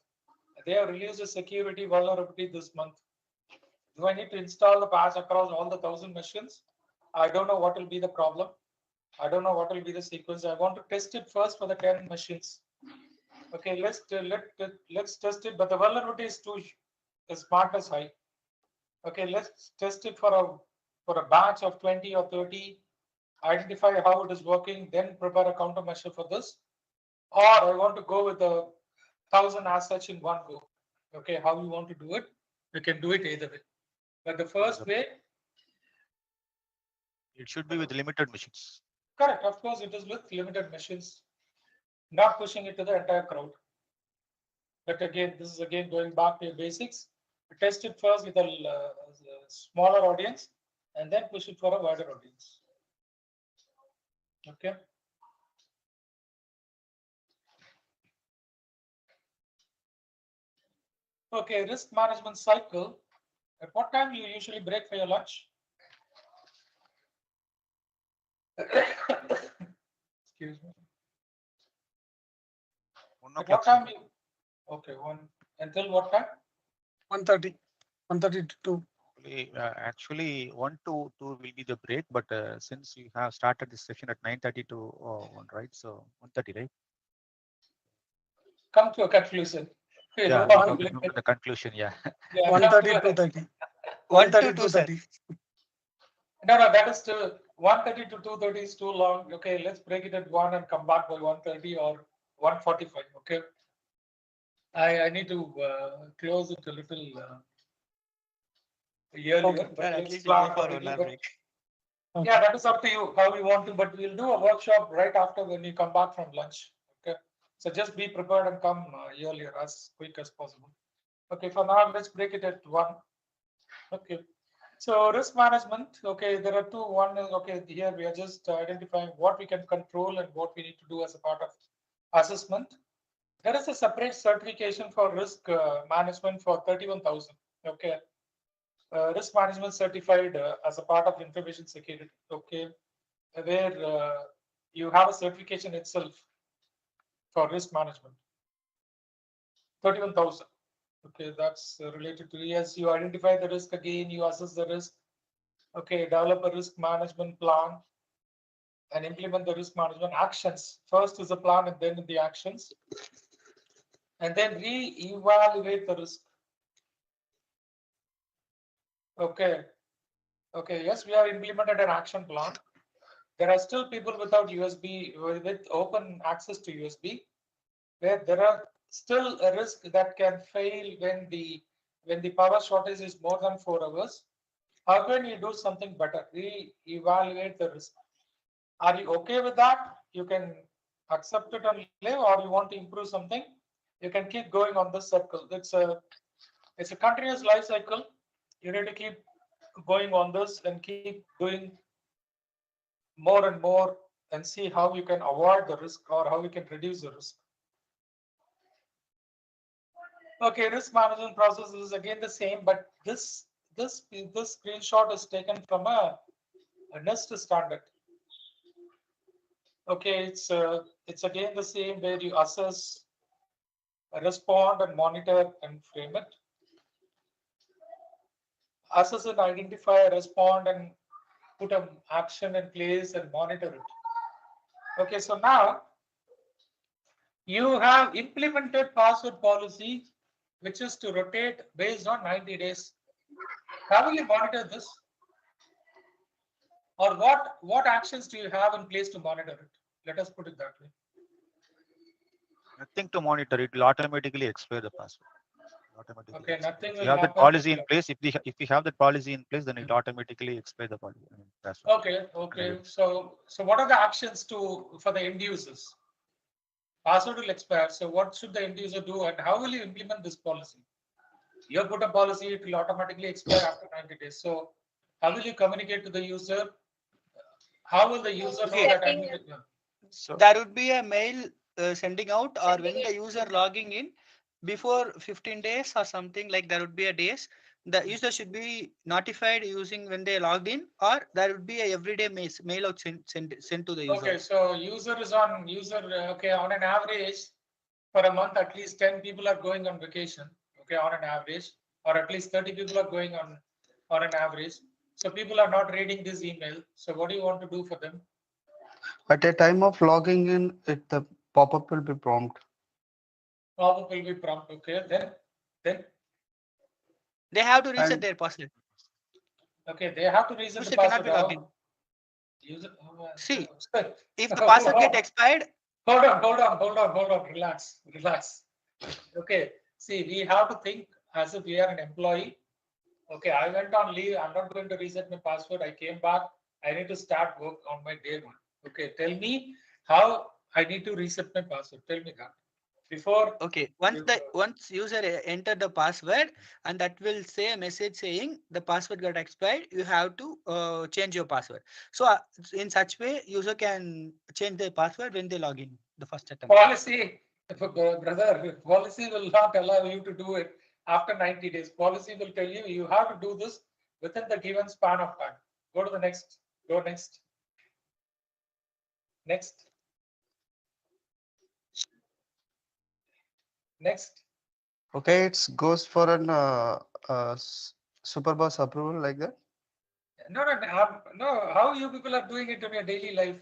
They have released a security vulnerability this month. Do I need to install the patch across all the 1,000 machines? I don't know what will be the problem. I don't know what will be the sequence. I want to test it first for the 10 machines. Okay, let's test it, but the vulnerability is too, the smartness high. Okay, let's test it for a batch of 20 or 30. Identify how it is working, then prepare a countermeasure for this. Or I want to go with the 1,000 as such in one go. Okay, how you want to do it? You can do it either way. But the first way, it should be with limited machines. Correct, of course, it is with limited machines, not pushing it to the entire crowd. But again, this is again going back to your basics. Test it first with a smaller audience and then push it for a wider audience. Okay. Okay, risk management cycle. At what time do you usually break for your lunch? Excuse me. At what time you? Okay, until what time? 1:30. 1:30 to 2. Actually, 1 to 2 will be the break, but since you have started this session at 9:30 to 1, right? So 1:30, right? Come to a conclusion. Yeah, come to the conclusion. Yeah. 1:30 to 2:30. 1:30 to 2:30. No, that is still 1:30 to 2:30 is too long. Okay, let's break it at 1 and come back by 1:30 or 1:45. Okay. I need to close it a little earlier. Okay, but at let's least plan for accordingly, 1 hour but- break. Yeah, that is up to you how you want to, but we'll do a workshop right after when you come back from lunch. Okay, so just be prepared and come earlier as quick as possible. Okay, for now, let's break it at 1. Okay, so risk management. Okay, there are two. One is, okay, here we are just identifying what we can control and what we need to do as a part of assessment. There is a separate certification for risk management for 31,000. Okay, risk management certified as a part of information security. Okay, where you have a certification itself for risk management. 31,000. Okay, that's related to, yes, you identify the risk again, you assess the risk. Okay, develop a risk management plan and implement the risk management actions. First is the plan and then the actions. And then re-evaluate the risk. Okay. Okay, yes, we have implemented an action plan. There are still people without USB, with open access to USB, where there are still a risk that can fail when the power shortage is more than 4 hours. How can you do something better? Re-evaluate the risk. Are you okay with that? You can accept it and live, or you want to improve something? You can keep going on this circle. It's a continuous life cycle. You need to keep going on this and keep doing more and more and see how you can avoid the risk or how you can reduce the risk. Okay, risk management process is again the same, but this screenshot is taken from a NIST standard. Okay, it's again the same where you assess, respond, and monitor and frame it. Assess and identify, respond, and put an action in place and monitor it. Okay, so now you have implemented password policy, which is to rotate based on 90 days. How will you monitor this? Or what actions do you have in place to monitor it? Let us put it that way. Nothing to monitor. It will automatically expire the password. Automatically Okay, expire. nothing If will you have that happen. policy in place, if we have that policy in place, then it automatically expire the policy. Password. Okay. So what are the actions for the end users? Password will expire. So what should the end user do, and how will you implement this policy? You put a policy, it will automatically expire after 90 days. So how will you communicate to the user? How will the user know that I need to? So there would be a mail sending out, or when the user logging in before 15 days or something, like there would be a days. The user should be notified using when they logged in, or there would be a everyday mail out sent to the user. Okay, so okay, on an average for a month, at least 10 people are going on vacation. Okay, on an average, or at least 30 people are going on an average. So people are not reading this email. So what do you want to do for them? At a time of logging in, the pop-up will be prompt. Pop-up will be prompt. Okay, then they have to reset their password. Okay, they have to reset the password. Cannot be logged in. See, if the password get expired. Hold on. Relax. Okay, see, we have to think as if we are an employee. Okay, I went on leave. I'm not going to reset my password. I came back. I need to start work on my day one. Okay, tell me how I need to reset my password. Tell me that. Before. Okay, once user enter the password, and that will say a message saying the password got expired, you have to change your password. So in such way, user can change their password when they log in the first attempt. Policy, brother, policy will not allow you to do it after 90 days. Policy will tell you you have to do this within the given span of time. Go to the next. Go next. Next. Okay, it goes for an superbus approval like that. No. How you people are doing it in your daily life?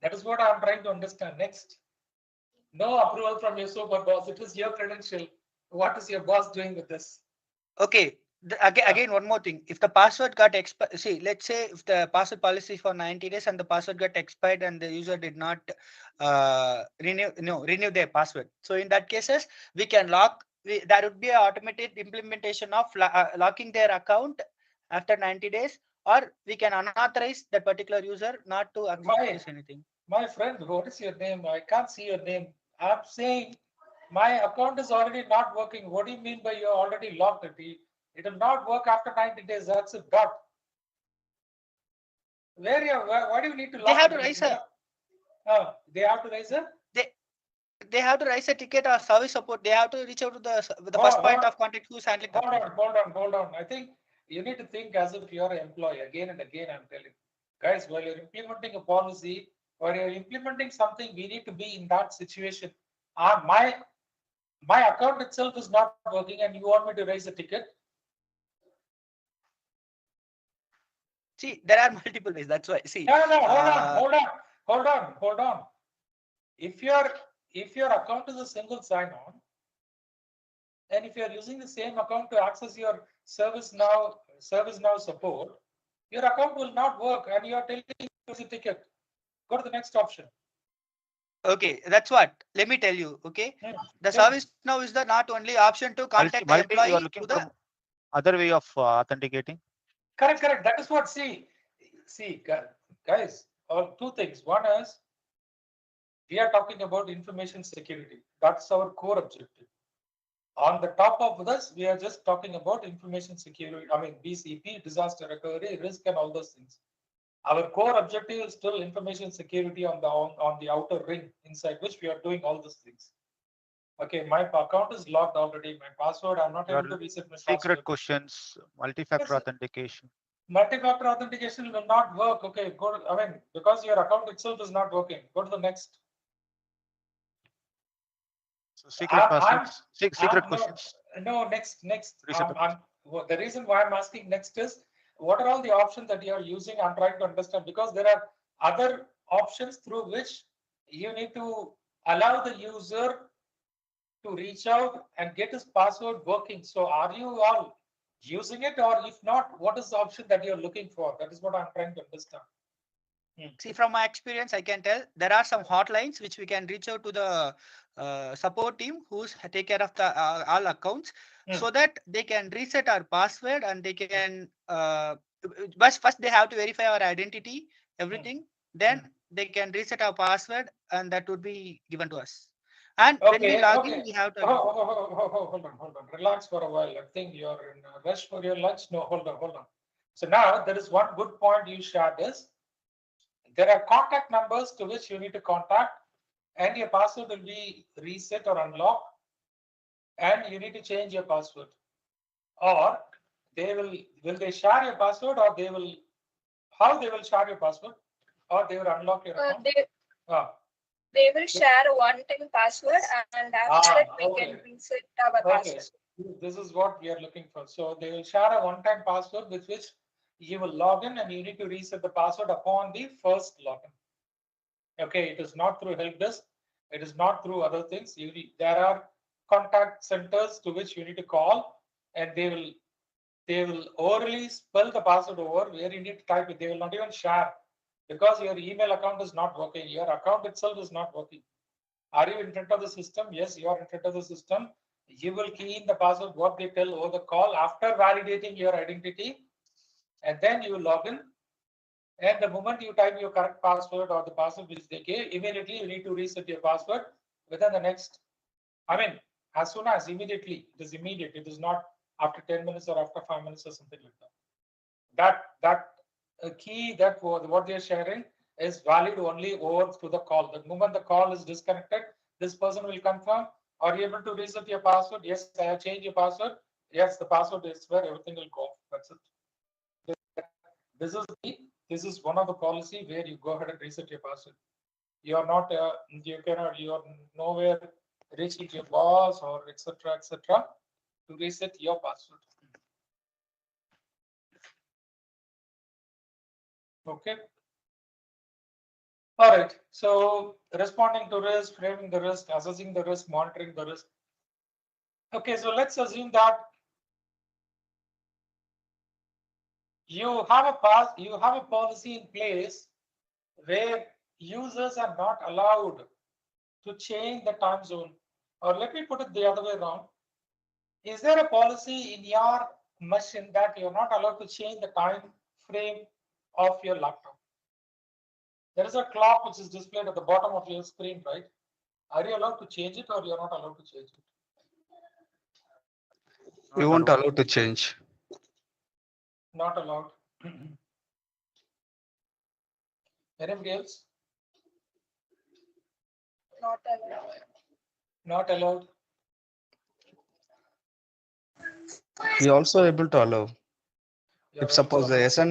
That is what I'm trying to understand. Next. No approval from your super boss. It is your credential. What is your boss doing with this? Okay. Again, one more thing. If the password got expired, see, let's say if the password policy is for 90 days and the password got expired and the user did not renew their password. So in that cases, we can lock. There would be an automated implementation of locking their account after 90 days, or we can unauthorize that particular user not to access anything. My friend, what is your name? I can't see your name. I'm saying my account is already not working. What do you mean by you're already locked it? It will not work after 90 days. That's it. Dot. Why do you need to lock it? They have to raise a. They have to raise a. They have to raise a ticket or service support. They have to reach out to the first point of contact who's handling. Hold on. I think you need to think as if you're an employee. Again and again, I'm telling guys, while you're implementing a policy or you're implementing something, we need to be in that situation. My account itself is not working, and you want me to raise a ticket? See, there are multiple ways. That's why. See. No. Hold on. If your account is a single sign-on, and if you're using the same account to access your ServiceNow support, your account will not work, and you're telling me to use a ticket. Go to the next option. Okay, that's what. Let me tell you. Okay, the ServiceNow is the not only option to contact the employee. You are looking for other way of authenticating. Correct. That is what. See, guys. Two things. One is we are talking about information security. That's our core objective. On the top of this, we are just talking about information security. I mean, BCP, disaster recovery, risk, and all those things. Our core objective is still information security on the outer ring inside which we are doing all these things. Okay, my account is locked already. My password, I'm not You are able to reset my secret password. questions, multi-factor Yes. authentication. Multi-factor authentication will not work. Okay, go. I mean, because your account itself is not working. Go to the next. So secret passwords, secret no, questions. no, next. Reset the password. The reason why I'm asking next is what are all the options that you are using? I'm trying to understand because there are other options through which you need to allow the user to reach out and get his password working. So are you all using it, or if not, what is the option that you're looking for? That is what I'm trying to understand. See, from my experience, I can tell there are some hotlines which we can reach out to the support team who's take care of the all accounts, so that they can reset our password and they can but first they have to verify our identity, everything. Then they can reset our password and that would be given to us. And when we log in, we have to. Hold on. Relax for a while. I think you're in a rush for your lunch. No, hold on. So now there is one good point you shared is there are contact numbers to which you need to contact, and your password will be reset or unlocked, and you need to change your password. Or they will they share your password, or they will how they will share your password, or they will unlock your account. They will share a one-time password, and after that we can reset our password. This is what we are looking for. So they will share a one-time password with which you will log in, and you need to reset the password upon the first login. Okay, it is not through help desk. It is not through other things. There are contact centers to which you need to call, and they will orally spell the password over where you need to type it. They will not even share because your email account is not working. Your account itself is not working. Are you in front of the system? Yes, you are in front of the system. You will key in the password, what they tell over the call after validating your identity, and then you will log in. And the moment you type your correct password or the password which they gave, immediately you need to reset your password within the next, as soon as immediately. It is immediate. It is not after 10 minutes or after 5 minutes or something like that. That key that what they're sharing is valid only over to the call. The moment the call is disconnected, this person will confirm, are you able to reset your password? Yes, I have changed your password. Yes, the password is where everything will go. That's it. This is one of the policy where you go ahead and reset your password. You are not you are nowhere reaching your boss or etc. to reset your password. Okay. All right. So responding to risk, framing the risk, assessing the risk, monitoring the risk. Okay. So let's assume that you have a policy in place where users are not allowed to change the time zone. Or let me put it the other way around. Is there a policy in your machine that you're not allowed to change the time frame of your laptop? There is a clock which is displayed at the bottom of your screen, right? Are you allowed to change it, or you're not allowed to change it? You won't allow to change. Not allowed. Anybody else? Not allowed. Not allowed. You also able to allow. You're If suppose the also-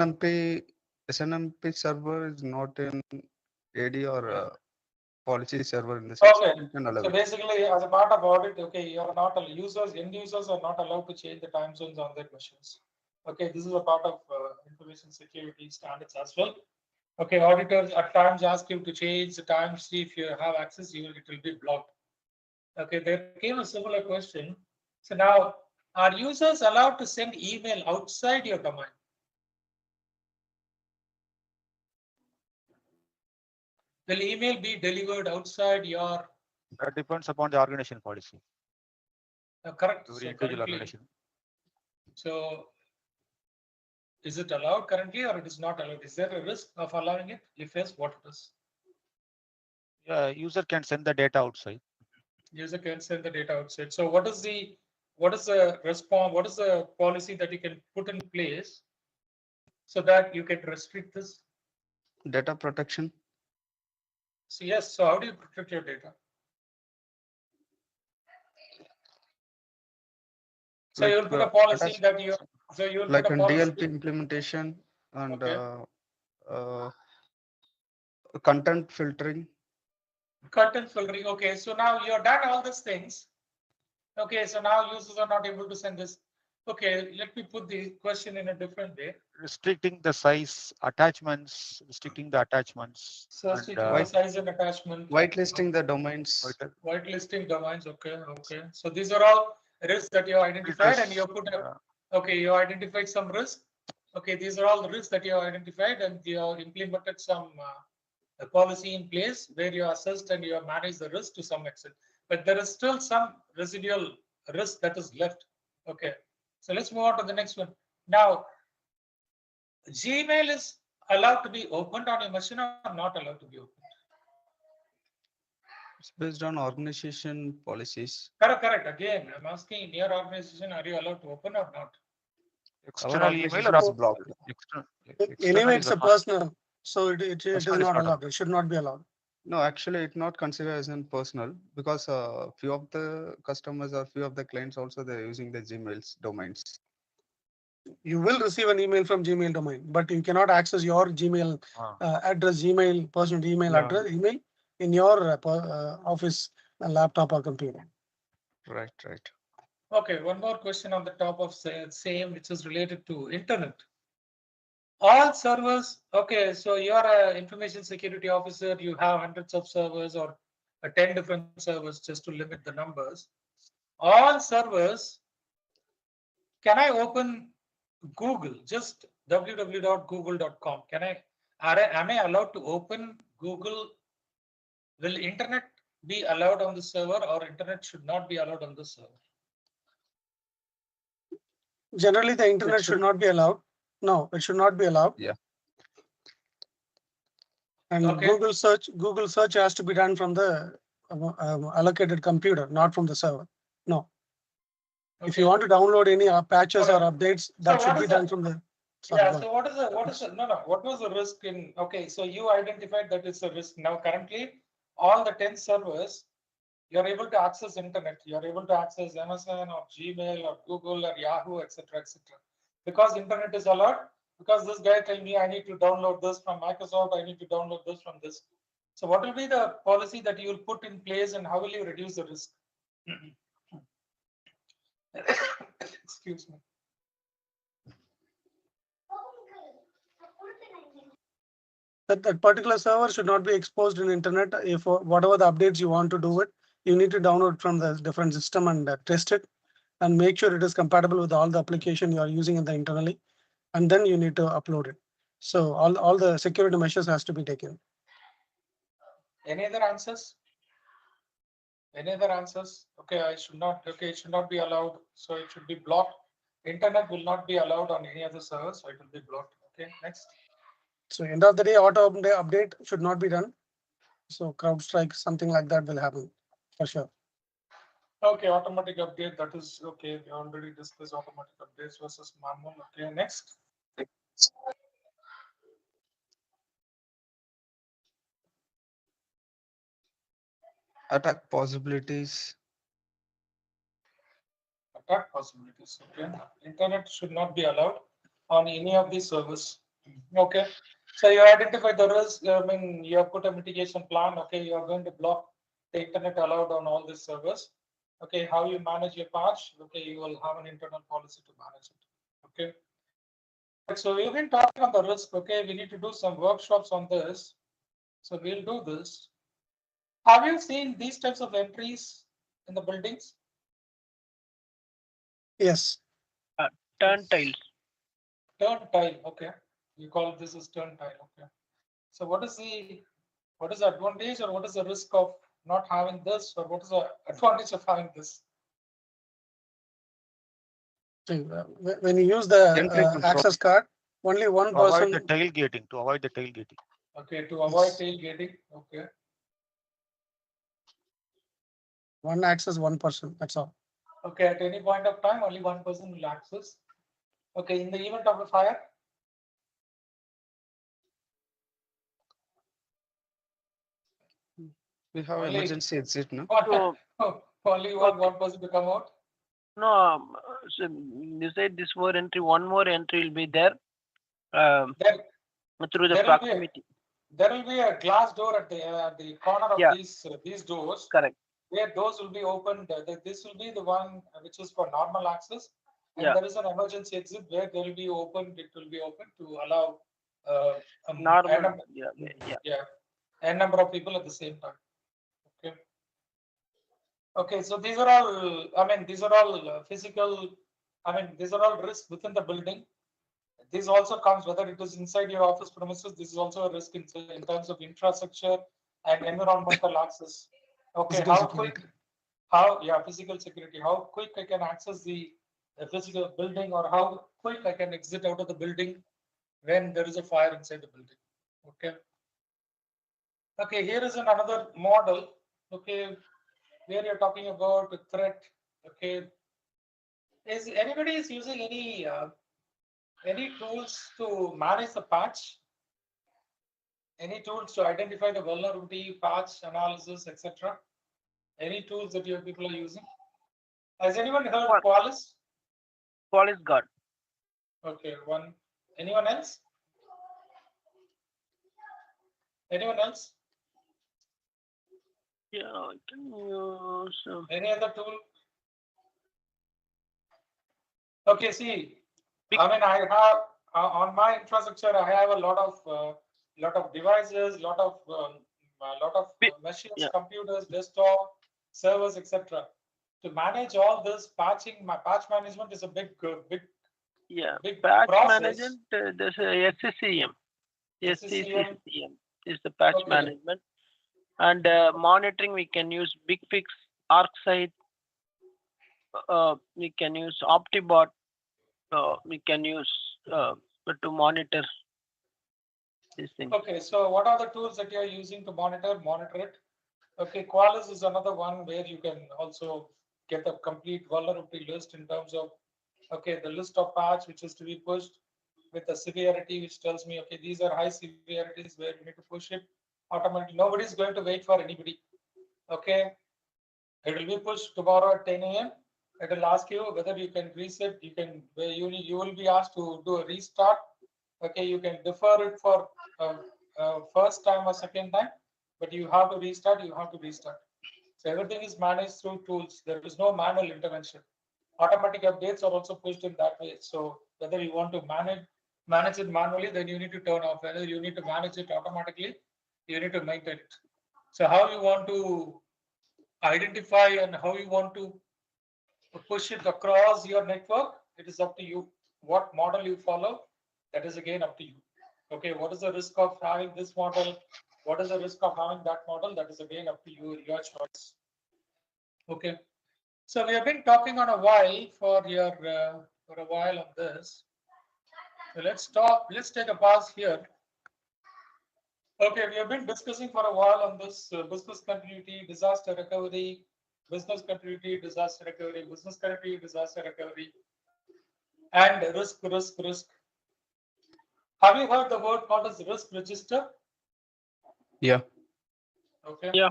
SNMP server is not in AD or policy server in the Okay. system, you can allow So it. basically, as a part of audit, okay, you're not end users are not allowed to change the time zones on their machines. Okay, this is a part of information security standards as well. Okay, auditors at times ask you to change the time. See if you have access, it will be blocked. Okay, there came a similar question. So now, are users allowed to send email outside your domain? Will email be delivered outside your? That depends upon the organization policy. Correct. Every So individual organization. So is it allowed currently, or it is not allowed? Is there a risk of allowing it? If yes, what it is? Yeah, user can send the data outside. User can send the data outside. So what is the response? What is the policy that you can put in place so that you can restrict this? Data protection. So yes. So how do you protect your data? So you'll put a policy that you, so you'll like put a in policy. DLP implementation and Okay. content filtering. Content filtering. Okay, so now you've done all these things. Okay, so now users are not able to send this. Okay, let me put the question in a different way. Restricting the size attachments, restricting the attachments. So and, the size and attachment. Whitelisting the domains. Whitelisting domains. Okay, okay. So these are all risks that you identified, and you put a, okay, you identified some risk. Okay, these are all the risks that you identified, and you implemented some a policy in place where you assessed and you have managed the risk to some extent. But there is still some residual risk that is left. Okay, so let's move on to the next one. Now, Gmail is allowed to be opened on your machine or not allowed to be opened? It's based on organization policies. Correct, correct. Again, I'm asking in your organization, are you allowed to open or not? External email or is blocked. Anyway, it's a personal, so it is not allowed. It should not be allowed. No, actually, it's not considered as in personal because few of the customers or few of the clients also they're using the Gmail's domains. You will receive an email from Gmail domain, but you cannot access your Gmail address, Gmail personal email address, email in your office laptop or computer. Right, right. Okay, one more question on the top of same, which is related to internet. All servers, okay, so you're an information security officer, you have hundreds of servers or 10 different servers just to limit the numbers. All servers, can I open Google, just www.google.com? Am I allowed to open Google? Will internet be allowed on the server or internet should not be allowed on the server? Generally, the internet should not be allowed. No, it should not be allowed. Yeah. And Google search has to be done from the allocated computer, not from the server. No. If you want to download any patches or updates, that should be done from the. Yeah. So what is the no? What was the risk in? Okay, so you identified that it's a risk. Now currently, all the 10 servers, you're able to access internet. You're able to access MSN or Gmail or Google or Yahoo, etc., etc. Because internet is allowed. Because this guy told me I need to download this from Microsoft. I need to download this from this. So what will be the policy that you will put in place, and how will you reduce the risk? Excuse me. That particular server should not be exposed in internet. If whatever the updates you want to do it, you need to download from the different system and test it and make sure it is compatible with all the application you are using in the internally, and then you need to upload it. So all the security measures has to be taken. Any other answers? Any other answers? Okay, I should not. Okay, it should not be allowed. So it should be blocked. Internet will not be allowed on any other server, so it will be blocked. Okay, next. So end of the day, auto update should not be done. So CrowdStrike, something like that will happen for sure. Okay, automatic update. That is okay. We already discussed automatic updates versus manual. Okay, next. Attack possibilities. Attack possibilities. Okay, internet should not be allowed on any of these servers. Okay, so you identify the risk. I mean, you have put a mitigation plan. Okay, you are going to block the internet allowed on all these servers. Okay, how you manage your patch? Okay, you will have an internal policy to manage it. Okay. So we've been talking on the risk. Okay, we need to do some workshops on this. So we'll do this. Have you seen these types of entries in the buildings? Yes. Turn tiles. Turn tile. Okay, you call this as turn tile. Okay. So what is the advantage or what is the risk of not having this, or what is the advantage of having this? When you use the access card, only one person. To avoid the tailgating. Okay, to avoid tailgating. Okay. One access, one person. That's all. Okay, at any point of time, only one person will access. Okay, in the event of a fire. We have emergency exit, no? Only one person to come out. No, so you said this 4 entry, one more entry will be there There, through the there will be proximity. there will be a glass door at the corner of Yeah. these doors. Correct. Where doors will be opened. This will be the one which is for normal access, and Yeah. there is an emergency exit where there will be opened. It will be open to allow Normal. Yeah. n number of people at the same time. Okay. Okay. So these are all. I mean, these are all physical. I mean, these are all risks within the building. This also comes whether it is inside your office premises. This is also a risk in terms of infrastructure and environmental access. Okay, Physical how security. quick? Physical security. How quick I can access the physical building, or how quick I can exit out of the building when there is a fire inside the building. Okay. Okay, here is another model. Okay, where you're talking about a threat. Okay, is anybody is using any tools to manage the patch? Any tools to identify the vulnerability, patch analysis, etc.? Any tools that your people are using? Has anyone heard of Qualys? Qualys got. Okay, one. Anyone else? Anyone else? Yeah, I can use. Any other tool? Okay, see, I mean, I have on my infrastructure, I have a lot of devices, lot of machines, Yeah. computers, desktop, servers, etc. To manage all this patching, my patch management is a big Yeah, big patch process. management. There's a SCCM. SCCM. SCCM is the patch Okay. management, and monitoring. We can use BigFix, ArcSight. We can use OptiBot. We can use to monitor these things. Okay, so what are the tools that you're using to monitor it? Okay, Qualys is another one where you can also get a complete vulnerability list in terms of, okay, the list of patch which is to be pushed with a severity which tells me, okay, these are high severities where you need to push it automatically. Nobody's going to wait for anybody. Okay, it will be pushed tomorrow at 10 a.m. It will ask you whether you can reset. You will be asked to do a restart. Okay, you can defer it for first time or second time, but you have to restart. So everything is managed through tools. There is no manual intervention. Automatic updates are also pushed in that way. So whether you want to manage it manually, then you need to turn off. Whether you need to manage it automatically, you need to maintain it. So how you want to identify and how you want to push it across your network, it is up to you. What model you follow, that is again up to you. Okay, what is the risk of having this model? What is the risk of having that model? That is again up to you, your choice. Okay, so we have been talking on a while for a while on this. So let's stop. Let's take a pause here. Okay, we have been discussing for a while on this business continuity, disaster recovery, business continuity, disaster recovery, business continuity, disaster recovery, and risk. Have you heard the word called as risk register? Yeah. Okay. Yeah.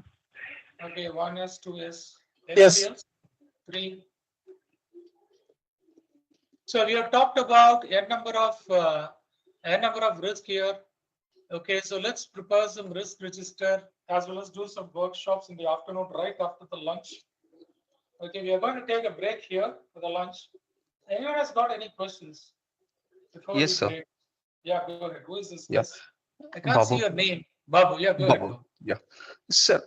Okay, 1S, 2S, Yes. else? 3. So we have talked about a number of risk here. Okay, so let's prepare some risk register as well as do some workshops in the afternoon right after the lunch. Okay, we are going to take a break here for the lunch. Anyone has got any questions? Yes, sir. Break? Yeah, go ahead. Who is this? Yeah. Yes. I can't see your name. Babu, yeah, go ahead. Babu. Yeah. Sir,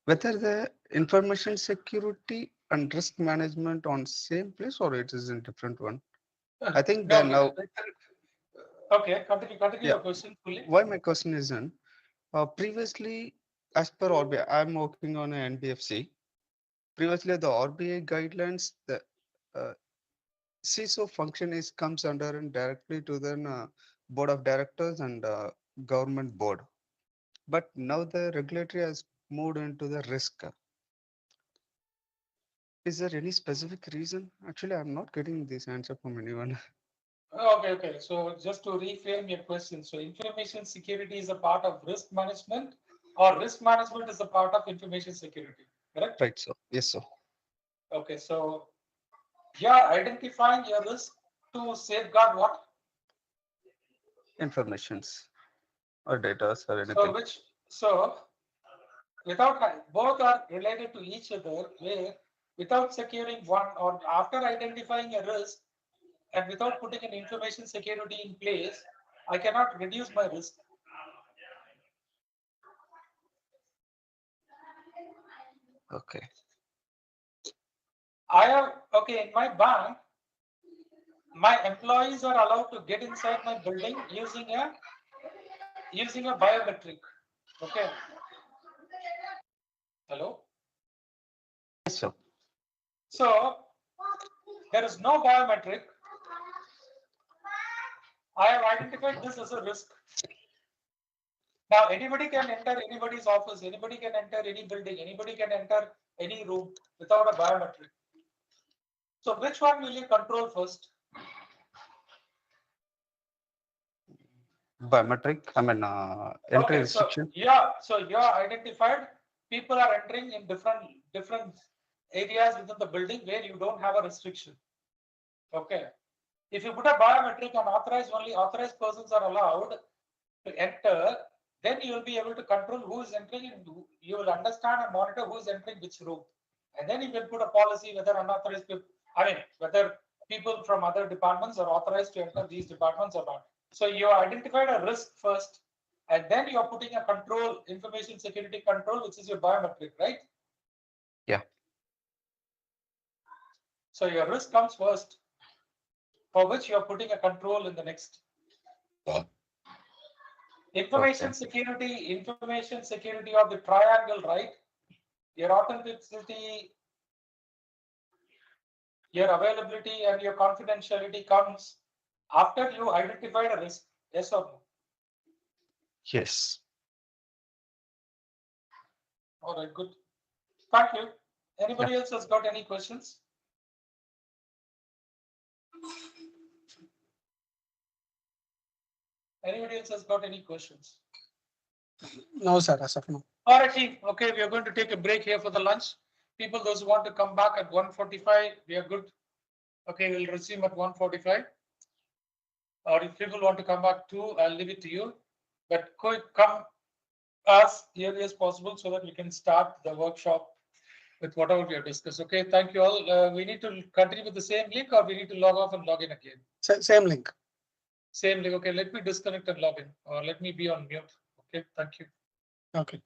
whether the information security and risk management on same place or it is in different one? I think No, now. Okay, continue Yeah. your question fully. Why my question is in previously, as per RBI, I'm working on an NBFC. Previously, the RBI guidelines, the CISO function comes under and directly to the board of directors and government board. But now the regulatory has moved into the risk. Is there any specific reason? Actually, I'm not getting this answer from anyone. Okay. So just to reframe your question, so information security is a part of risk management, or risk management is a part of information security, correct? Right, sir. Yes, sir. Okay, so you're identifying your risk to safeguard what? Informations or data or So anything. both are related to each other, where without securing one or after identifying a risk and without putting an information security in place, I cannot reduce my risk. Okay. In my bank, my employees are allowed to get inside my building using a biometric. Okay. Hello. Yes, sir. So there is no biometric. I have identified this as a risk. Now anybody can enter anybody's office, anybody can enter any building, anybody can enter any room without a biometric. So which one will you control first? Biometric, I mean, entry restriction. So you are identified. People are entering in different areas within the building where you don't have a restriction. Okay. If you put a biometric and only authorized persons are allowed to enter, then you will be able to control who is entering and you will understand and monitor who is entering which room. And then you will put a policy whether unauthorized people, whether people from other departments are authorized to enter these departments or not. So you identified a risk first, and then you are putting a control, information security control, which is your biometric, right? Yeah. So your risk comes first, for which you are putting a control in the next. Information security of the triangle, right? Your authenticity, your availability, and your confidentiality comes after you identified a risk. Yes or no? Yes. All right, good. Thank you. Anybody else has got any questions? Anybody else has got any questions? No, sir, as of now. All right, team. Okay, we are going to take a break here for the lunch. People, those who want to come back at 1:45, we are good. Okay, we'll resume at 1:45. Or if people want to come back too, I'll leave it to you. But come as early as possible so that we can start the workshop with whatever we have discussed. Okay, thank you all. We need to continue with the same link, or we need to log off and log in again? Same link. Same link. Okay, let me disconnect and log in, or let me be on mute. Okay, thank you. Okay.